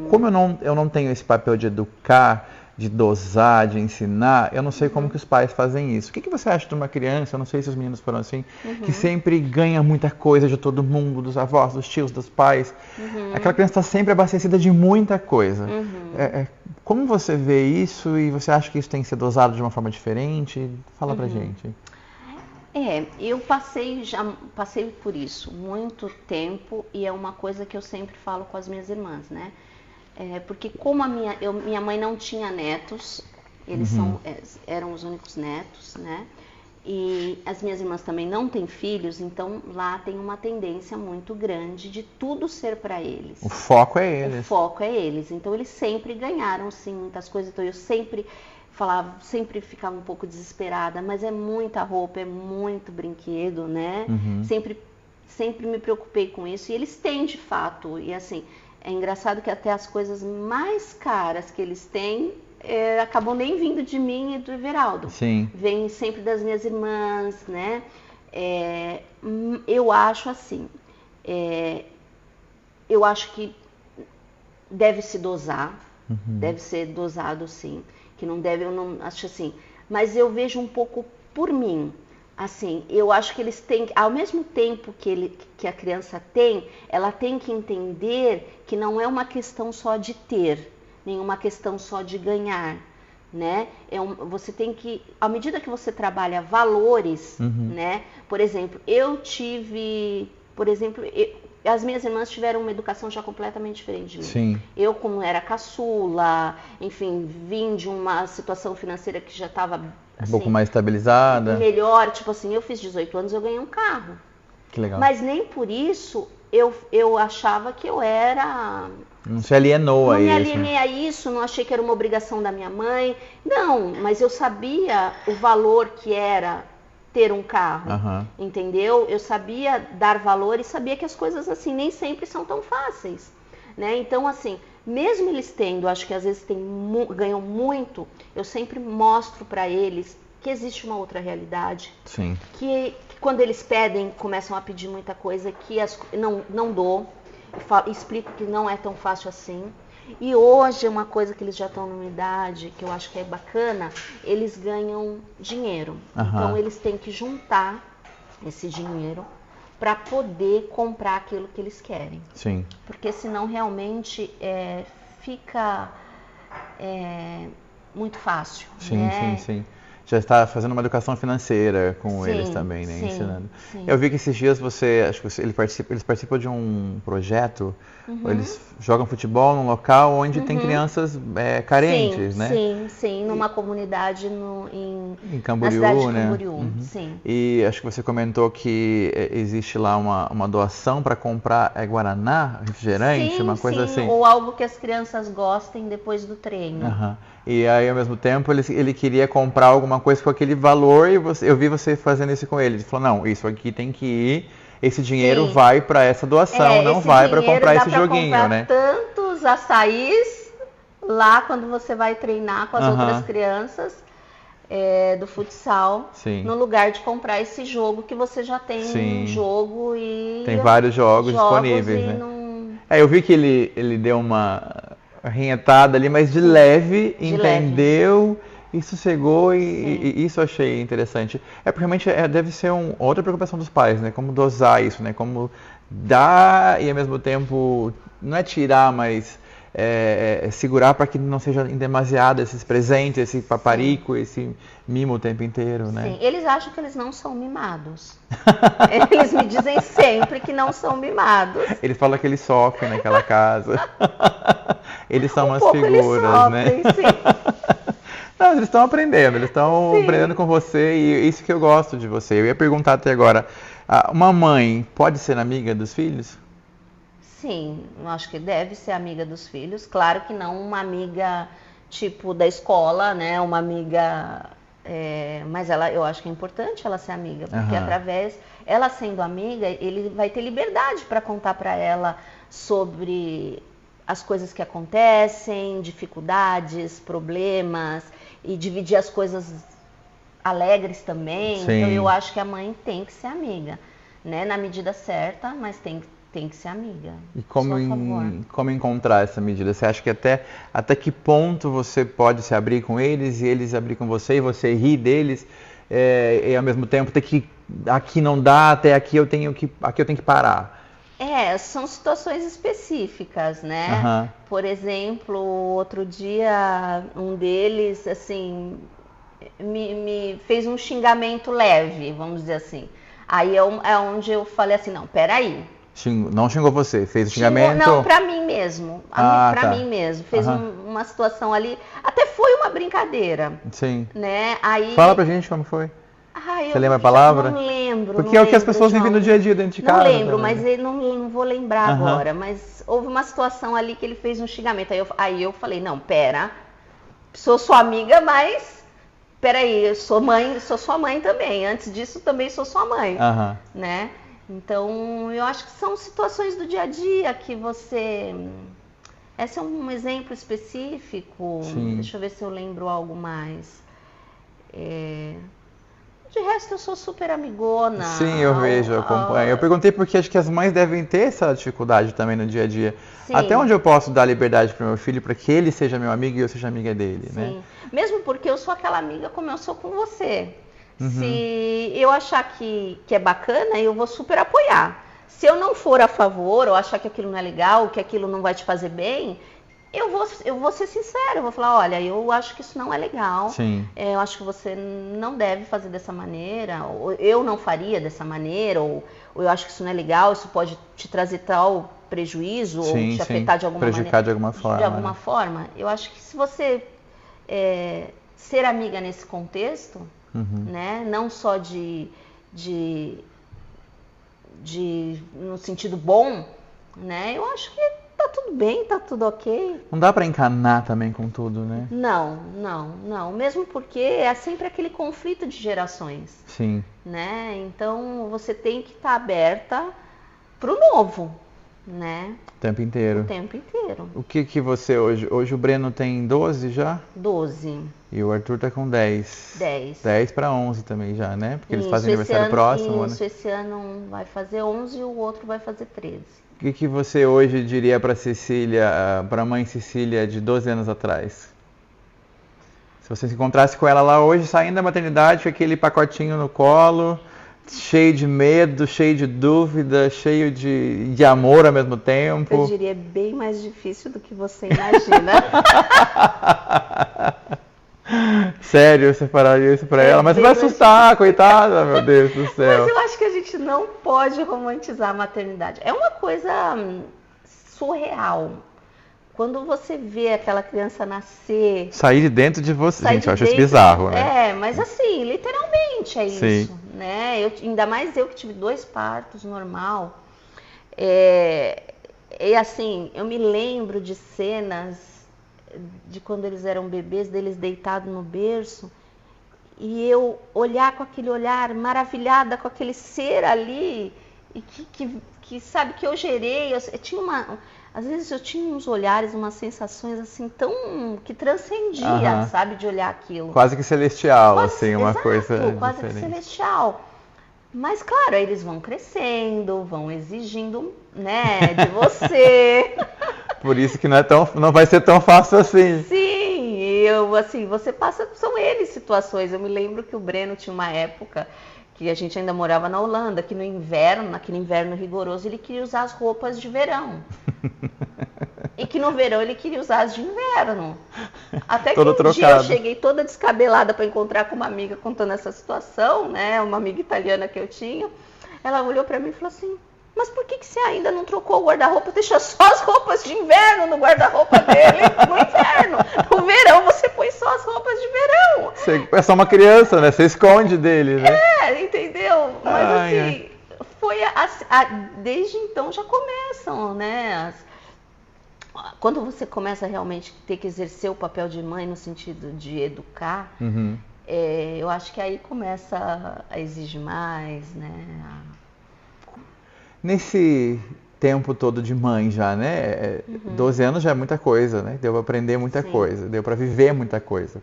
Como eu não tenho esse papel de educar, de dosar, de ensinar, eu não sei como que os pais fazem isso. O que você acha de uma criança, eu não sei se os meninos foram assim, que sempre ganha muita coisa de todo mundo, dos avós, dos tios, dos pais. Aquela criança está sempre abastecida de muita coisa. Como você vê isso e você acha que isso tem que ser dosado de uma forma diferente? Fala pra gente. Eu passei por isso muito tempo e é uma coisa que eu sempre falo com as minhas irmãs, né? Porque como minha mãe não tinha netos, eles eram os únicos netos, né? E as minhas irmãs também não têm filhos, então lá tem uma tendência muito grande de tudo ser para eles. O foco é eles. O foco é eles. Então eles sempre ganharam, sim, muitas coisas. Então eu sempre falava, sempre ficava um pouco desesperada, mas é muita roupa, é muito brinquedo, né? Sempre me preocupei com isso, e eles têm de fato, e assim, é engraçado que até as coisas mais caras que eles têm, acabam nem vindo de mim e do Everaldo. Sim. Vem sempre das minhas irmãs, né? Eu acho assim, eu acho que deve se dosar, deve ser dosado sim, que não deve, eu não acho assim, mas eu vejo um pouco por mim, assim, eu acho que eles têm, ao mesmo tempo que a criança tem, ela tem que entender que não é uma questão só de ter, nem uma questão só de ganhar, né? Você tem que, à medida que você trabalha valores, né? Por exemplo, as minhas irmãs tiveram uma educação já completamente diferente de mim. Sim. Eu, como era caçula, enfim, vim de uma situação financeira que já estava assim, um pouco mais estabilizada. Melhor, tipo assim, eu fiz 18 anos, eu ganhei um carro. Que legal. Mas nem por isso eu achava que eu era... Não se alienou a isso. Não me alienei a isso, não achei que era uma obrigação da minha mãe. Não, mas eu sabia o valor que era ter um carro, entendeu? Eu sabia dar valor e sabia que as coisas assim nem sempre são tão fáceis, né? Então, assim, mesmo eles tendo, acho que às vezes ganham muito, eu sempre mostro para eles que existe uma outra realidade. Sim. Que quando eles pedem, começam a pedir muita coisa, que não dou, explico que não é tão fácil assim. E hoje, uma coisa que eles já estão numa idade, que eu acho que é bacana, eles ganham dinheiro. Então, eles têm que juntar esse dinheiro para poder comprar aquilo que eles querem. Sim. Porque senão, realmente, fica muito fácil. Sim, né? sim. Já está fazendo uma educação financeira com eles também, né? Ensinando. Sim. Eu vi que esses dias acho que eles participam de um projeto, eles jogam futebol num local onde tem crianças carentes, né? Sim, numa comunidade em Camboriú, na cidade de né? Camboriú, sim. E acho que você comentou que existe lá uma doação para comprar Guaraná, refrigerante, uma coisa assim. Ou algo que as crianças gostem depois do treino. E aí, ao mesmo tempo, ele queria comprar alguma coisa com aquele valor e eu vi você fazendo isso com ele. Ele falou, não, isso aqui tem que ir, esse dinheiro vai para essa doação, não vai para comprar esse joguinho, comprar né? Tantos açaís lá quando você vai treinar com as outras crianças do futsal, no lugar de comprar esse jogo que você já tem um jogo e... Tem vários jogos disponíveis, né? Eu vi que ele deu uma arranhetada ali, mas de leve, entendeu e sossegou e isso eu achei interessante. Porque realmente deve ser outra preocupação dos pais, né? Como dosar isso, né? Como dar e ao mesmo tempo, não é tirar, mas segurar para que não seja em demasiado esses presentes, esse paparico, esse mimo o tempo inteiro, né? Sim, eles acham que eles não são mimados. Eles me dizem sempre que não são mimados. Eles falam que eles sofrem naquela casa. Eles são umas pouco figuras, eles sofrem, né? Sim. Não, eles estão aprendendo aprendendo com você e isso que eu gosto de você. Eu ia perguntar até agora, uma mãe pode ser amiga dos filhos? Sim, eu acho que deve ser amiga dos filhos. Claro que não uma amiga tipo da escola, né? Uma amiga... mas eu acho que é importante ela ser amiga, porque através, ela sendo amiga, ele vai ter liberdade para contar para ela sobre as coisas que acontecem, dificuldades, problemas, e dividir as coisas alegres também. Sim. Então eu acho que a mãe tem que ser amiga, né? Na medida certa, mas tem que ser amiga. E como encontrar essa medida? Você acha que até que ponto você pode se abrir com eles e eles abrir com você e você rir deles e ao mesmo tempo ter que aqui não dá, até aqui eu tenho que parar? São situações específicas, né? Por exemplo, outro dia um deles assim me fez um xingamento leve, vamos dizer assim. Aí é onde eu falei assim, não, peraí. Não xingou você, fez o xingamento? Não, pra mim mesmo. Mim mesmo. Fez uma situação ali. Até foi uma brincadeira. Sim. Né? Aí... Fala pra gente como foi. Você lembra a palavra? Não lembro. Porque é o que as pessoas vivem no dia a dia dentro de casa. Não lembro, mas não vou lembrar agora. Mas houve uma situação ali que ele fez um xingamento. Aí eu falei, não, pera. sou sua amiga, mas peraí, eu sou sua mãe também. Antes disso, também sou sua mãe, né? Então, eu acho que são situações do dia a dia que você... Esse é um exemplo específico. Sim. Deixa eu ver se eu lembro algo mais. De resto, eu sou super amigona. Sim, eu vejo, eu acompanho. Eu perguntei porque acho que as mães devem ter essa dificuldade também no dia a dia. Sim. Até onde eu posso dar liberdade para o meu filho para que ele seja meu amigo e eu seja amiga dele, Sim. né? Mesmo porque eu sou aquela amiga como eu sou com você. Se eu achar que é bacana, eu vou super apoiar. Se eu não for a favor, ou achar que aquilo não é legal, que aquilo não vai te fazer bem, eu vou ser sincera, eu vou falar, olha, eu acho que isso não é legal. Sim. Eu acho que você não deve fazer dessa maneira, ou eu não faria dessa maneira, ou eu acho que isso não é legal, isso pode te trazer tal prejuízo, ou te afetar de alguma prejudicar maneira. de alguma forma. De alguma forma. Eu acho que se você ser amiga nesse contexto, né, não só no sentido bom, né, eu acho que tá tudo bem, tá tudo ok. Não dá pra encanar também com tudo, né? Não. Mesmo porque é sempre aquele conflito de gerações. Sim. Né? Então você tem que estar aberta pro novo, né? O tempo inteiro. O tempo inteiro. O que você hoje? Hoje o Breno tem 12 já? 12. E o Arthur tá com 10. 10 para 11 também já, né? Porque eles fazem aniversário próximo, isso, né? esse ano um vai fazer 11 e o outro vai fazer 13. O que você hoje diria para Cecília, para a mãe Cecília de 12 anos atrás? Se você se encontrasse com ela lá hoje, saindo da maternidade, com aquele pacotinho no colo, cheio de medo, cheio de dúvida, cheio de amor ao mesmo tempo. Eu diria bem mais difícil do que você imagina. Sério, você falaria isso pra ela? Mas você vai assustar, coitada, meu Deus do céu. Mas eu acho que a gente não pode romantizar a maternidade. É uma coisa surreal. Quando você vê aquela criança nascer... Sair de dentro de você. Gente, eu acho isso bizarro, né? Mas assim, literalmente é Sim. isso. Né? Ainda mais eu que tive 2 partos normal. E assim, eu me lembro de cenas de quando eles eram bebês, deles deitados no berço, e eu olhar com aquele olhar, maravilhada com aquele ser ali, e que sabe, que eu gerei, eu tinha às vezes eu tinha uns olhares, umas sensações assim, que transcendia, sabe, de olhar aquilo. Quase que celestial, assim, uma coisa quase diferente. Que celestial. Mas, claro, aí eles vão crescendo, vão exigindo, né, de você. Por isso que não vai ser tão fácil assim. Sim, você passa, são eles situações. Eu me lembro que o Breno tinha uma época que a gente ainda morava na Holanda, que no inverno, naquele inverno rigoroso, ele queria usar as roupas de verão. E que no verão ele queria usar as de inverno. Até que um dia eu cheguei toda descabelada para encontrar com uma amiga contando essa situação, né? Uma amiga italiana que eu tinha. Ela olhou para mim e falou assim: mas por que você ainda não trocou o guarda-roupa? Deixa só as roupas de inverno no guarda-roupa dele no inverno. No verão você põe só as roupas de verão. Você é só uma criança, né? Você esconde dele, né? Entendeu? Mas assim, desde então já começam, né? Quando você começa realmente a ter que exercer o papel de mãe no sentido de educar, eu acho que aí começa a exigir mais, né? Nesse tempo todo de mãe já, né? 12 anos já é muita coisa, né? Deu para aprender muita coisa, deu para viver muita coisa.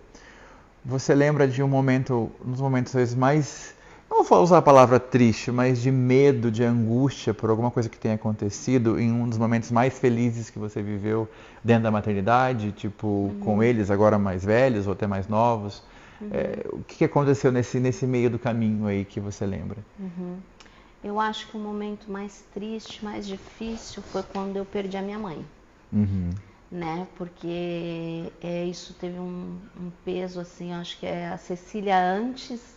Você lembra de nos momentos às vezes mais, não vou usar a palavra triste, mas de medo, de angústia por alguma coisa que tenha acontecido em um dos momentos mais felizes que você viveu dentro da maternidade, tipo, com eles agora mais velhos ou até mais novos? O que aconteceu nesse meio do caminho aí que você lembra? Eu acho que o momento mais triste, mais difícil foi quando eu perdi a minha mãe. Né? Porque isso teve um peso, assim, acho que é a Cecília antes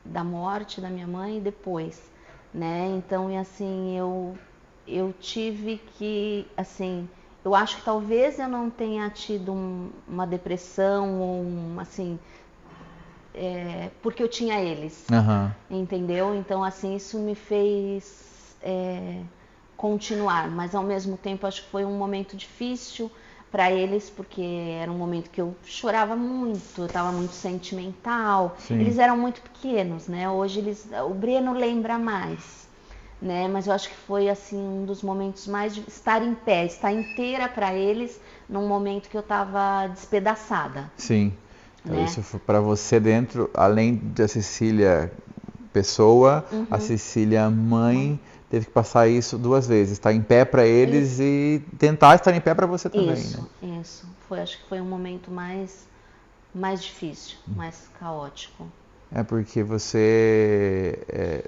da morte da minha mãe e depois, né? Então, e assim, eu tive que, assim, eu acho que talvez eu não tenha tido uma depressão ou assim, porque eu tinha eles, entendeu? Então, assim, isso me fez continuar, mas ao mesmo tempo acho que foi um momento difícil, para eles, porque era um momento que eu chorava muito, eu estava muito sentimental. Sim. Eles eram muito pequenos, né? Hoje o Breno lembra mais, né? Mas eu acho que foi assim um dos momentos mais de estar em pé, estar inteira para eles num momento que eu estava despedaçada. Sim. Então, Né? isso foi para você dentro, além da Cecília pessoa, a Cecília mãe teve que passar isso 2 vezes, estar em pé para eles e tentar estar em pé para você também, Isso, né? isso. Acho que foi um momento mais difícil, mais caótico. É porque você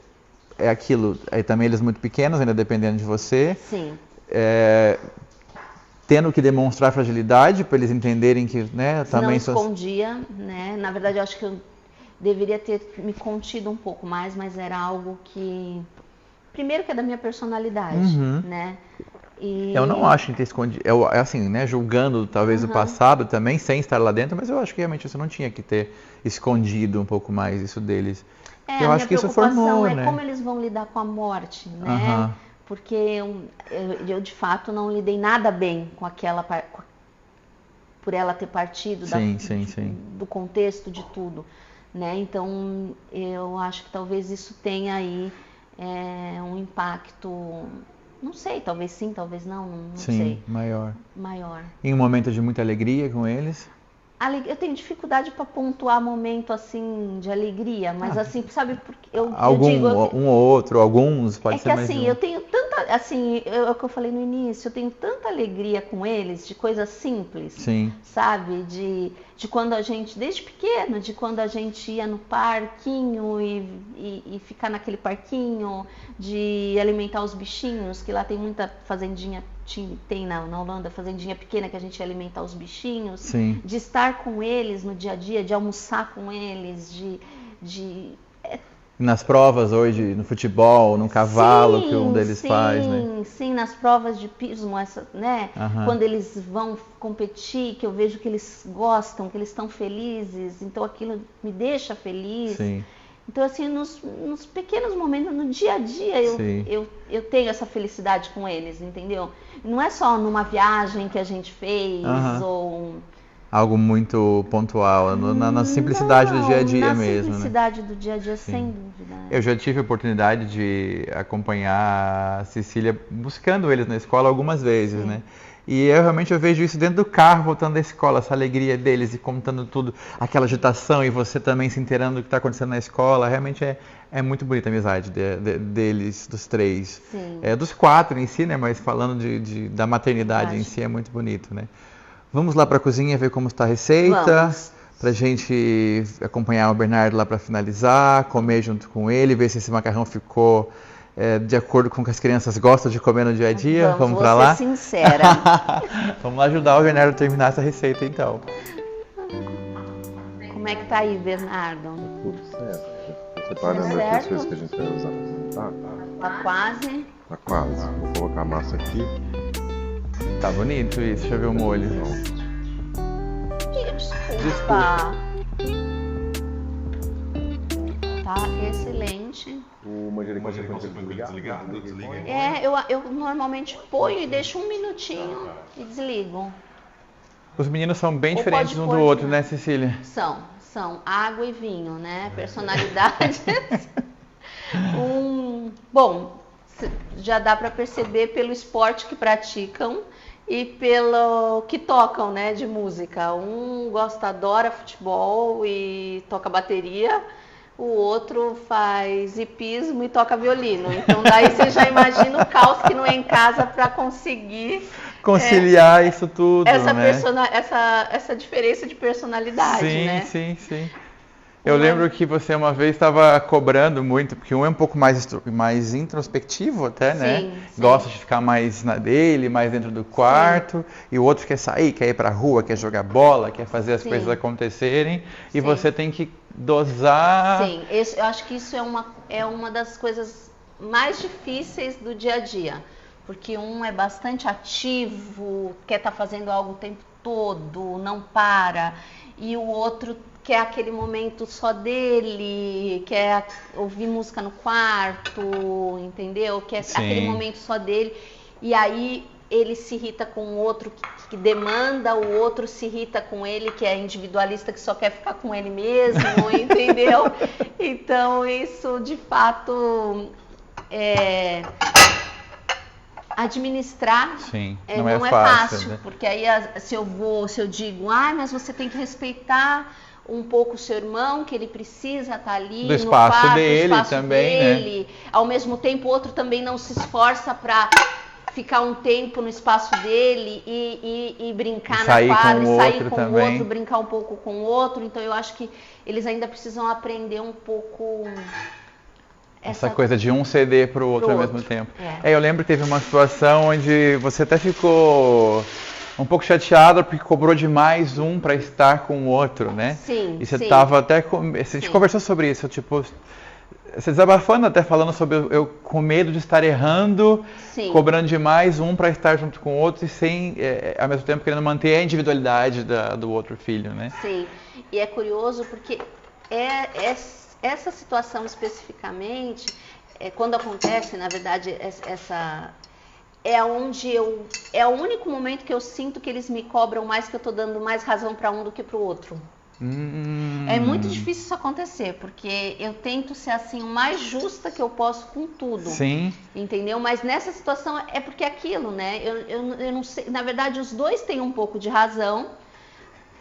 é aquilo, aí também eles muito pequenos, ainda dependendo de você, Sim. tendo que demonstrar fragilidade para eles entenderem que, né, também Não escondia, né? Na verdade, eu acho que eu deveria ter me contido um pouco mais, mas era algo que primeiro que é da minha personalidade, né? E... Eu não acho que ter escondido, é assim, né, julgando talvez o passado também, sem estar lá dentro, mas eu acho que realmente você não tinha que ter escondido um pouco mais isso deles. Eu acho que isso formou, é né? como eles vão lidar com a morte, né? Porque eu de fato não lidei nada bem com aquela por ela ter partido do contexto de tudo, né? Então eu acho que talvez isso tenha aí um impacto, não sei, talvez sim, talvez não sei. Maior. Maior. Em um momento de muita alegria com eles? Eu tenho dificuldade para pontuar momento assim de alegria, mas assim, sabe, porque eu digo um ou outro, alguns, pode ser que mais assim, de um. eu tenho tanta, assim, é o que eu falei no início, eu tenho tanta alegria com eles, de coisas simples, Sim. sabe, de quando a gente, desde pequeno, de quando a gente ia no parquinho e ficar naquele parquinho, de alimentar os bichinhos, que lá tem muita fazendinha, tem na Holanda, fazendinha pequena que a gente ia alimentar os bichinhos, Sim. de estar com eles no dia a dia, de almoçar com eles, Nas provas hoje, no futebol, no cavalo que um deles faz, né? Sim, nas provas de pismo, né? Quando eles vão competir, que eu vejo que eles gostam, que eles estão felizes, então aquilo me deixa feliz. Sim. Então, assim, nos pequenos momentos, no dia a dia, eu tenho essa felicidade com eles, entendeu? Não é só numa viagem que a gente fez, ou... Algo muito pontual, na simplicidade do dia a dia mesmo, na simplicidade né? do dia a dia, sem dúvida. Eu já tive a oportunidade de acompanhar a Cecília buscando eles na escola algumas vezes, né? E eu vejo isso dentro do carro, voltando da escola, essa alegria deles e contando tudo, aquela agitação e você também se inteirando do que está acontecendo na escola. Realmente é muito bonita a amizade deles, dos 3. Sim. Dos 4 em si, né? Mas falando da maternidade em si, é muito bonito, né? Vamos lá para a cozinha ver como está a receita, para a gente acompanhar o Bernardo lá para finalizar, comer junto com ele, ver se esse macarrão ficou de acordo com o que as crianças gostam de comer no dia a dia. Vamos para lá? Vou ser sincera. Vamos lá ajudar o Bernardo a terminar essa receita então. Como é que tá aí, Bernardo? Tudo certo. Tô separando aqui as coisas que a gente vai usar. Tá quase? Tá quase. Vou colocar a massa aqui. Tá bonito isso, deixa eu ver o molho. Desculpa. Tá excelente. O manjericão você consegue desligar? Eu normalmente ponho e deixo 1 minutinho e desligo. Os meninos são bem Ou diferentes pode um do pôr, outro, né? né, Cecília? São água e vinho, né? Personalidades. Bom, já dá para perceber pelo esporte que praticam e pelo que tocam, né, de música. Um adora futebol e toca bateria, o outro faz hipismo e toca violino. Então daí você já imagina o caos que não é em casa para conseguir conciliar isso tudo, essa diferença de personalidade, né? Sim. Eu lembro que você uma vez estava cobrando muito, porque um é um pouco mais introspectivo até, né? Sim. Gosta de ficar mais na dele, mais dentro do quarto, e o outro quer sair, quer ir pra rua, quer jogar bola, quer fazer as coisas acontecerem, e você tem que dosar... Sim, eu acho que isso é uma das coisas mais difíceis do dia a dia, porque um é bastante ativo, quer estar fazendo algo o tempo todo, não para, e o outro quer aquele momento só dele, quer ouvir música no quarto, entendeu? Quer aquele momento só dele. E aí ele se irrita com o outro que demanda, o outro se irrita com ele, que é individualista, que só quer ficar com ele mesmo, entendeu? Então, isso, de fato, administrar Sim, não é fácil, né? porque aí se eu digo, mas você tem que respeitar um pouco o seu irmão, que ele precisa estar ali do espaço no quarto, dele do espaço também, dele. né? Ao mesmo tempo, o outro também não se esforça para ficar um tempo no espaço dele e brincar na quadra, e sair com o outro, brincar um pouco com o outro. Então, eu acho que eles ainda precisam aprender um pouco essa coisa de um ceder pro outro ao mesmo tempo. Eu lembro que teve uma situação onde você até ficou um pouco chateada porque cobrou demais um para estar com o outro, né? Sim. E você tava até a gente conversou sobre isso, tipo, você desabafando, até falando sobre eu com medo de estar errando, cobrando demais um para estar junto com o outro e sem, ao mesmo tempo, querendo manter a individualidade do outro filho, né? Sim, e é curioso porque essa situação especificamente, quando acontece, na verdade, é o único momento que eu sinto que eles me cobram mais, que eu estou dando mais razão para um do que para o outro. É muito difícil isso acontecer, porque eu tento ser assim o mais justa que eu posso com tudo. Sim. Entendeu? Mas nessa situação é porque é aquilo, né? Eu não sei, na verdade os dois têm um pouco de razão,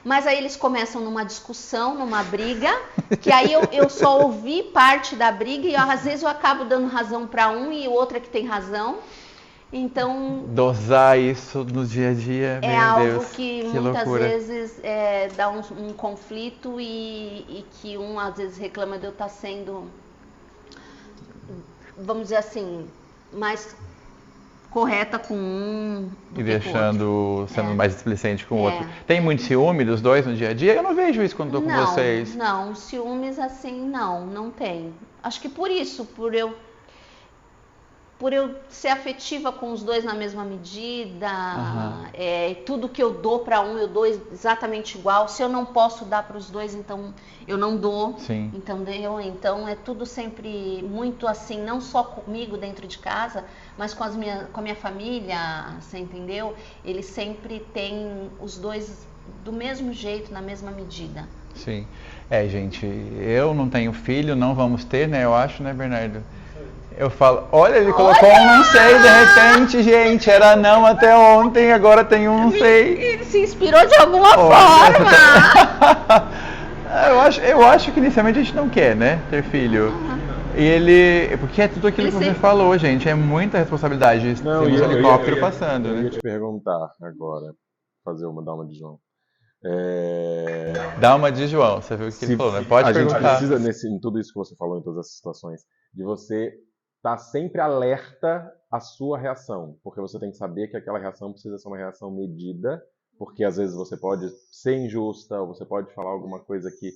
mas aí eles começam numa discussão, numa briga, que aí eu só ouvi parte da briga e às vezes eu acabo dando razão para um e o outro é que tem razão. Então, dosar isso no dia a dia, é meu algo Deus, que que muitas loucura. vezes dá um conflito e que um às vezes reclama de eu estar sendo, vamos dizer assim, mais correta com um do E que deixando, sendo mais displicente com o outro. É. Tem muito ciúme dos dois no dia a dia? Eu não vejo isso quando estou com vocês. Não, ciúmes assim, não tem. Acho que por isso, por eu ser afetiva com os dois na mesma medida, tudo que eu dou para um, eu dou exatamente igual. Se eu não posso dar para os dois, então eu não dou. Sim. Então é tudo sempre muito assim, não só comigo dentro de casa, mas com a minha família, você entendeu? Eles sempre têm os dois do mesmo jeito, na mesma medida. Sim. Gente, eu não tenho filho, não vamos ter, né? Eu acho, né, Bernardo? Eu falo, olha, ele colocou um não sei, de repente, gente, era não até ontem, agora tem um não sei. Ele se inspirou de alguma forma. eu acho que inicialmente a gente não quer, né, ter filho. E porque é tudo aquilo que você falou, gente, é muita responsabilidade. Tem um helicóptero passando, né? Eu ia te perguntar agora, dar uma de João. Dá uma de João, você viu o que ele falou, né? Pode perguntar. A gente precisa, em tudo isso que você falou, em todas essas situações, de você estar sempre alerta à sua reação, porque você tem que saber que aquela reação precisa ser uma reação medida, porque às vezes você pode ser injusta, ou você pode falar alguma coisa que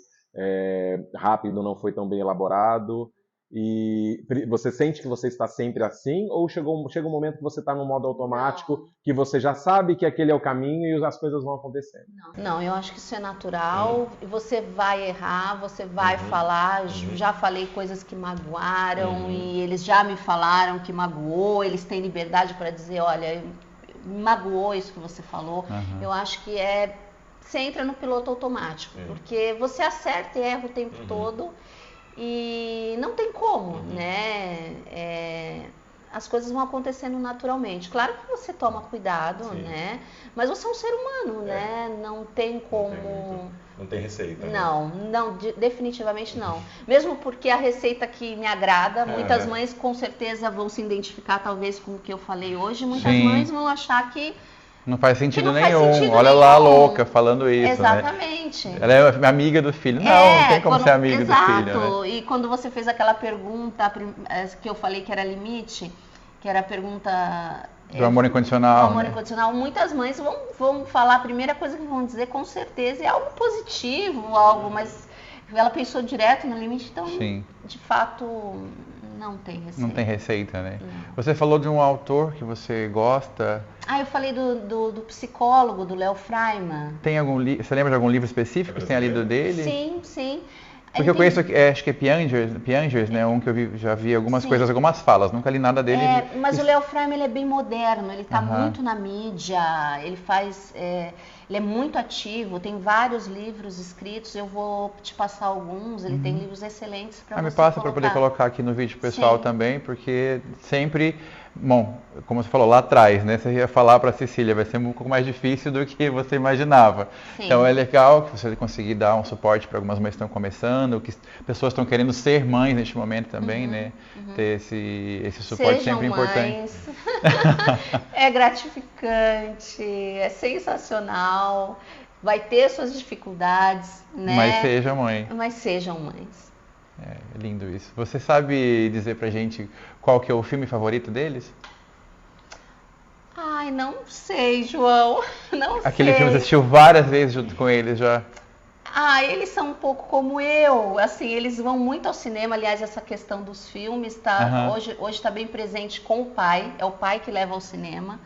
rápido, não foi tão bem elaborado, e você sente que você está sempre assim, ou chega um momento que você está no modo automático, que você já sabe que aquele é o caminho e as coisas vão acontecendo? Não, eu acho que isso é natural, e você vai errar, você vai falar, já falei coisas que magoaram, e eles já me falaram que magoou, eles têm liberdade para dizer, olha, me magoou isso que você falou. Eu acho que você entra no piloto automático, porque você acerta e erra o tempo todo, e não tem como, né? As coisas vão acontecendo naturalmente. Claro que você toma cuidado, né? Mas você é um ser humano, né? Não tem como... Não tem receita. Não, definitivamente não. Mesmo porque a receita que me agrada, muitas mães com certeza vão se identificar talvez com o que eu falei hoje. Muitas mães vão achar que não faz sentido nenhum. Faz sentido Olha nenhum. lá a louca falando isso, Exatamente. Né? Ela é amiga do filho. Não tem como ser amiga do filho. Né? E quando você fez aquela pergunta que eu falei que era limite, que era a pergunta... Do amor incondicional. Do amor incondicional. Muitas mães vão falar, a primeira coisa que vão dizer, com certeza, é algo positivo, algo, mas ela pensou direto no limite, então, de fato, não tem receita. Não tem receita, né? Você falou de um autor que você gosta. Eu falei do psicólogo, do Léo Freiman. Tem algum você lembra de algum livro específico que você tenha lido dele? Sim. Porque eu conheço, acho que é Piangers, né? Um que eu já vi algumas Sim. coisas, algumas falas, nunca li nada dele. Mas o Leo Freiman, ele é bem moderno, ele está muito na mídia, ele faz... ele é muito ativo, tem vários livros escritos, eu vou te passar alguns, ele tem livros excelentes para você me passa para colocar. poder colocar aqui no vídeo pessoal Sim. também, porque sempre, bom, como você falou lá atrás, né? Você ia falar para a Cecília, vai ser um pouco mais difícil do que você imaginava. Sim. Então é legal que você conseguir dar um suporte para algumas mães que estão começando, que pessoas estão querendo ser mães neste momento também, né? Ter esse suporte Sejam sempre importante. mães. É gratificante, é sensacional, vai ter suas dificuldades, né? Mas seja mãe. Mas sejam mães. É lindo isso. Você sabe dizer pra gente qual que é o filme favorito deles? Ai, não sei, João. Não Aquele sei. filme você assistiu várias vezes junto com eles já. Eles são um pouco como eu, assim, eles vão muito ao cinema, aliás, essa questão dos filmes tá, hoje tá bem presente com o pai, é o pai que leva ao cinema,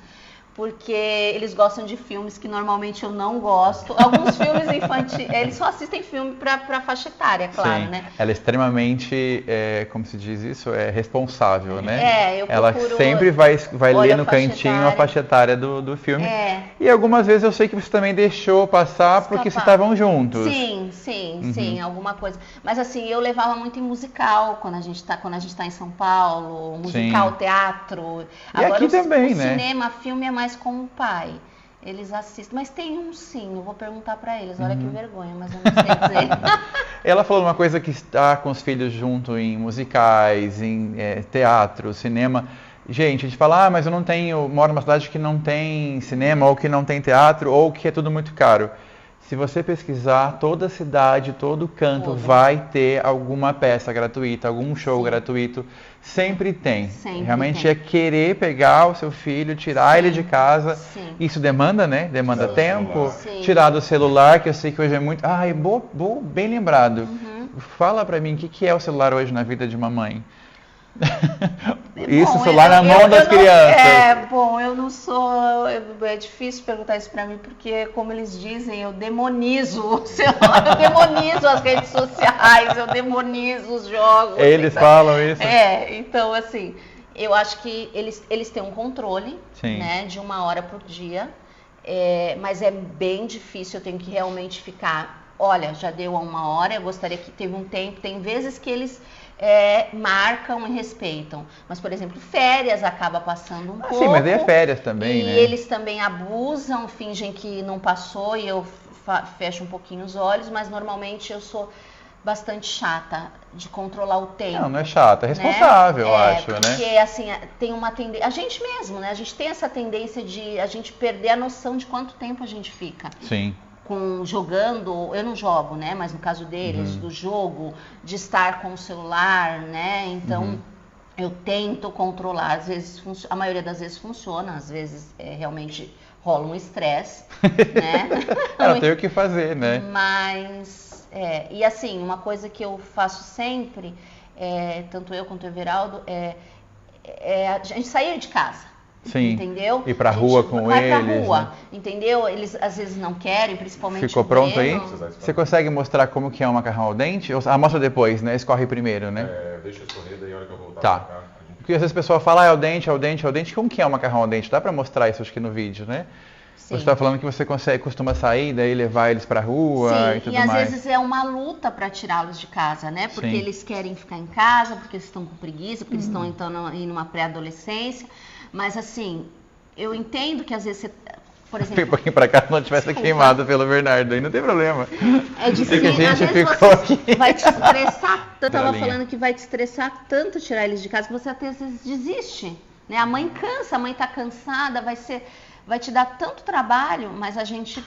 porque eles gostam de filmes que normalmente eu não gosto. Alguns filmes infantis, eles só assistem filme pra faixa etária, claro, Sim. né? Ela é extremamente, como se diz isso, responsável, né? Eu Ela procuro... sempre vai ler olha no a faixa cantinho a etária. faixa etária do filme. E algumas vezes eu sei que você também deixou passar porque vocês estavam juntos. Sim, alguma coisa. Mas assim, eu levava muito em musical quando a gente tá em São Paulo, musical, teatro. E aqui também, né? Cinema, filme é mais com o pai. Eles assistem, mas tem um sim, eu vou perguntar pra eles. Olha que vergonha, mas eu não sei dizer. Ela falou uma coisa que está com os filhos junto em musicais, em teatro, cinema. Gente, a gente fala, mas eu não tenho, moro numa cidade que não tem cinema, ou que não tem teatro, ou que é tudo muito caro. Se você pesquisar, toda cidade, todo canto vai ter alguma peça gratuita, algum show gratuito. Sempre tem. Realmente é querer pegar o seu filho, tirar ele de casa. Isso demanda, né? Demanda tempo. Tirar do celular, que eu sei que hoje é muito... bem lembrado. Fala pra mim, o que é o celular hoje na vida de uma mãe? Isso, celular na mão das crianças. Eu não sou... É difícil perguntar isso pra mim, porque, como eles dizem, eu demonizo o celular, eu demonizo as redes sociais, eu demonizo os jogos. Eles falam isso? Então, assim, eu acho que eles têm um controle, né, de 1 hora por dia, mas é bem difícil, eu tenho que realmente ficar... Olha, já deu 1 hora, eu gostaria que teve um tempo, tem vezes que eles... marcam e respeitam. Mas, por exemplo, férias acaba passando um pouco. Sim, mas é férias também, né? E eles também abusam, fingem que não passou e eu fecho um pouquinho os olhos, mas normalmente eu sou bastante chata de controlar o tempo. Não é chata, é responsável, eu acho, porque, né? Porque, assim, tem uma tendência... A gente mesmo, né? A gente tem essa tendência de a gente perder a noção de quanto tempo a gente fica. Sim. Jogando, eu não jogo, né? Mas no caso deles, do jogo, de estar com o celular, né? Então, eu tento controlar. Às vezes, a maioria das vezes funciona, às vezes realmente rola um estresse, né? Eu tenho o que fazer, né? Mas, e assim, uma coisa que eu faço sempre, tanto eu quanto o Everaldo, a gente sair de casa. Sim. Entendeu? Ir pra rua com eles. Vai pra rua, né? Entendeu? Eles às vezes não querem, principalmente. Ficou pronto aí? Você consegue mostrar como que é o macarrão al dente? Mostra depois, né? Escorre primeiro, né? Deixa escorrer, daí a hora que eu voltar pra cá. Porque às vezes o pessoal fala, al dente, al dente, al dente. Como que é o macarrão al dente? Dá pra mostrar isso acho que no vídeo, né? Sim. Você tá falando que você costuma sair, daí levar eles pra rua e tudo mais. E às vezes é uma luta pra tirá-los de casa, né? Porque eles querem ficar em casa, porque eles estão com preguiça, porque eles estão entrando em uma pré-adolescência. Mas assim... Eu entendo que às vezes você, por exemplo... Um pouquinho pra cá, se não tivesse queimado pelo Bernardo, aí não tem problema. É difícil, que a gente às vezes ficou aqui. Vai te estressar tanto, eu tava falando que vai te estressar tanto tirar eles de casa, que você até às vezes desiste, né? A mãe cansa, a mãe tá cansada, vai te dar tanto trabalho, mas a gente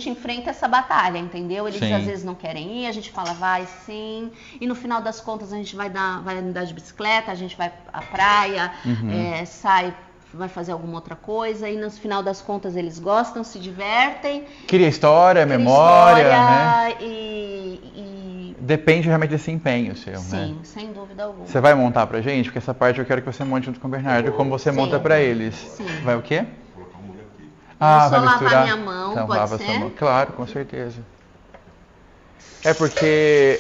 enfrenta essa batalha, entendeu? Eles às vezes não querem ir, a gente fala, vai sim, e no final das contas a gente vai andar de bicicleta, a gente vai à praia, sai... vai fazer alguma outra coisa e no final das contas eles gostam, se divertem. Cria história, memória, né? E... Depende realmente desse empenho seu, né? Sim, sem dúvida alguma. Você vai montar pra gente? Porque essa parte eu quero que você monte junto com o Bernardo, como você monta pra eles. Sim. Vai o quê? Colocar um molho aqui. Vai só misturar? lavar minha mão, então, pode lava ser? sua mão. Claro, com certeza. É porque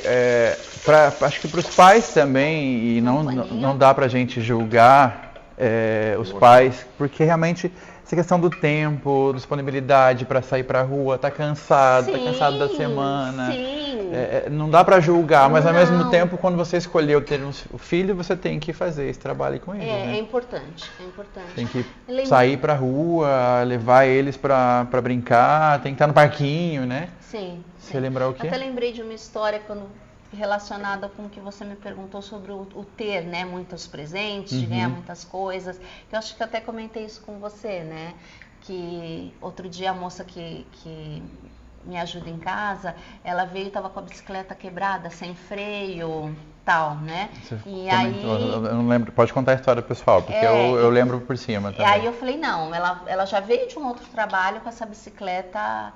acho que para os pais também, e não dá pra gente julgar os pais, porque realmente essa questão do tempo, disponibilidade para sair pra rua, tá cansado da semana. Sim. Não dá pra julgar, mas ao mesmo tempo, quando você escolheu ter o filho, você tem que fazer esse trabalho com ele. Né? É importante. Tem que sair pra rua, levar eles pra brincar, tem que estar no parquinho, né? Sim. Você lembrar o quê? Até lembrei de uma história relacionada com o que você me perguntou sobre o ter, né, muitos presentes, de ganhar muitas coisas. Eu acho que eu até comentei isso com você, né? Que outro dia a moça que me ajuda em casa, ela veio e estava com a bicicleta quebrada, sem freio, tal, né? Você comentou, eu não lembro, pode contar a história pessoal, porque eu lembro por cima também. Aí eu falei, não, ela já veio de um outro trabalho com essa bicicleta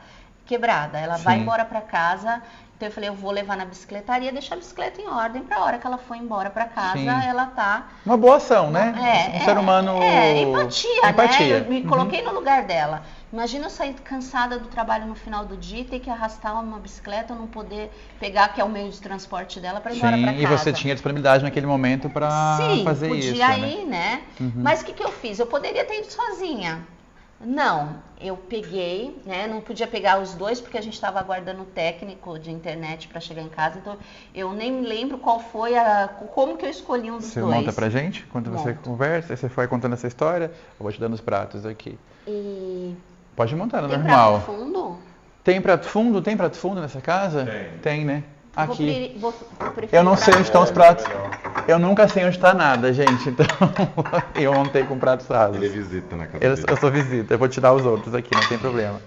quebrada, ela vai embora para casa. Então eu falei, eu vou levar na bicicletaria, deixar a bicicleta em ordem para a hora que ela for embora para casa, ela tá... Uma boa ação, né? Um ser humano... Empatia, né? Eu me coloquei no lugar dela. Imagina eu sair cansada do trabalho no final do dia e ter que arrastar uma bicicleta, não poder pegar, que é o meio de transporte dela, para ir embora para casa. E você tinha disponibilidade naquele momento para fazer isso, podia ir, né? Mas o que eu fiz? Eu poderia ter ido sozinha. Não, eu peguei, né? Não podia pegar os dois porque a gente estava aguardando o técnico de internet para chegar em casa. Então eu nem me lembro como que eu escolhi um dos dois. Você monta pra gente quando você conversa, você foi contando essa história, eu vou te dando os pratos aqui. Pode montar, é normal. Tem prato fundo? Tem prato fundo? Tem prato fundo nessa casa? Tem, né? Aqui. Vou eu não sei onde estão os pratos. Eu nunca sei onde está nada, gente. Então, eu montei com pratos rasos. Ele é visita na casa dele. Eu sou visita. Eu vou tirar os outros aqui, não tem problema.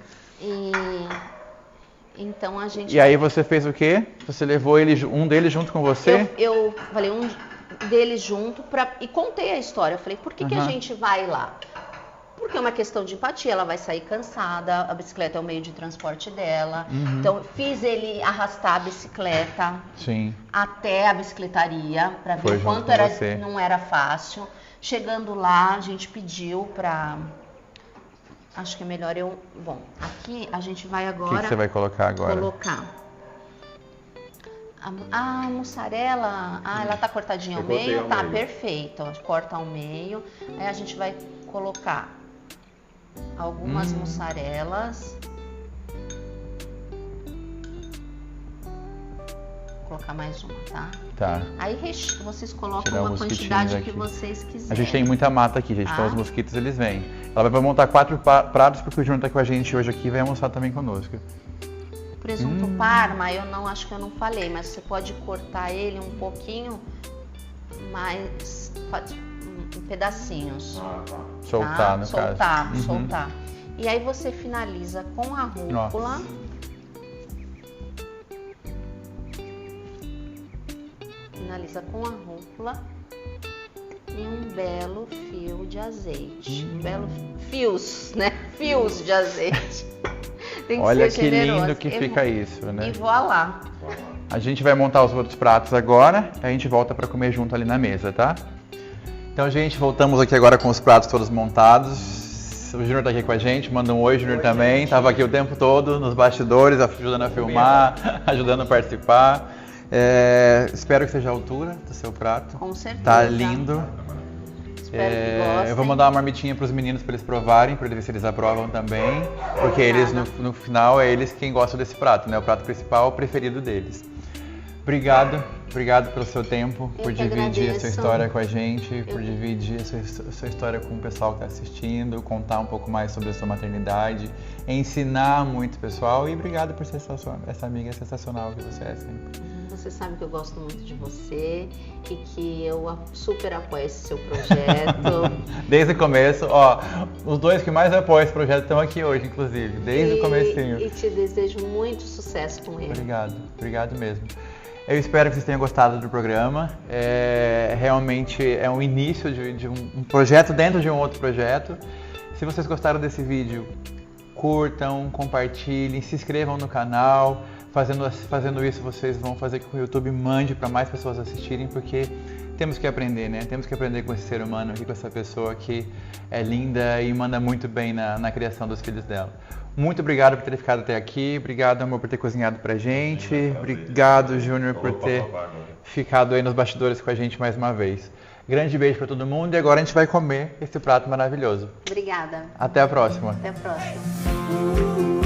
Então a gente... E aí você fez o quê? Você levou um deles junto com você? Eu falei um deles junto e contei a história. Eu falei, por que a gente vai lá? Porque é uma questão de empatia, ela vai sair cansada, a bicicleta é o meio de transporte dela. Então, fiz ele arrastar a bicicleta até a bicicletaria, para ver o quanto não era fácil. Chegando lá, a gente pediu para... Acho que é melhor eu... Bom, aqui a gente vai agora... O que você vai colocar agora? Colocar a mussarela... ela tá cortadinha ao meio? Tá, perfeito. Corta ao meio. Aí a gente vai colocar algumas mussarelas. Vou colocar mais uma, tá? Tá. Aí vocês colocam uma quantidade que vocês quiserem. A gente tem muita mata aqui, gente. Então os mosquitos eles vêm. Ela vai montar 4 pratos porque o Júnior tá com a gente hoje aqui e vai almoçar também conosco. Presunto Parma, acho que eu não falei, mas você pode cortar ele um pouquinho mais em pedacinhos. Soltar, no caso. Soltar. E aí você finaliza com a rúcula. Finaliza com a rúcula e um belo fio de azeite. Fios, né? Fios de azeite. Tem que Olha ser que generoso. lindo que fica isso, né? E voilá. A gente vai montar os outros pratos agora, a gente volta para comer junto ali na mesa, tá? Então, gente, voltamos aqui agora com os pratos todos montados. O Júnior tá aqui com a gente, manda um oi, Júnior também. Tava aqui o tempo todo nos bastidores, ajudando a filmar, ajudando a participar. Espero que seja a altura do seu prato. Com certeza. Tá lindo. Espero que gostem. Eu vou mandar uma marmitinha para os meninos para eles provarem, para ver se eles aprovam também. Porque eles, no final, é eles quem gostam desse prato, né? O prato principal, o preferido deles. Obrigado pelo seu tempo, por dividir a sua história com a gente, por dividir a sua história com o pessoal que está assistindo, contar um pouco mais sobre a sua maternidade, ensinar muito pessoal e obrigado por ser essa amiga sensacional que você é sempre. Você sabe que eu gosto muito de você e que eu super apoio esse seu projeto. Desde o começo, os dois que mais apoiam esse projeto estão aqui hoje, inclusive, desde o comecinho. E te desejo muito sucesso com ele. Obrigado mesmo. Eu espero que vocês tenham gostado do programa. Realmente é um início de um projeto dentro de um outro projeto. Se vocês gostaram desse vídeo, curtam, compartilhem, se inscrevam no canal. Fazendo isso, vocês vão fazer com que o YouTube mande para mais pessoas assistirem, porque temos que aprender, né? Temos que aprender com esse ser humano aqui, com essa pessoa que é linda e manda muito bem na criação dos filhos dela. Muito obrigado por ter ficado até aqui, obrigado, amor, por ter cozinhado pra gente, obrigado, Júnior, por ter ficado aí nos bastidores com a gente mais uma vez. Grande beijo pra todo mundo e agora a gente vai comer esse prato maravilhoso. Obrigada. Até a próxima. Até a próxima.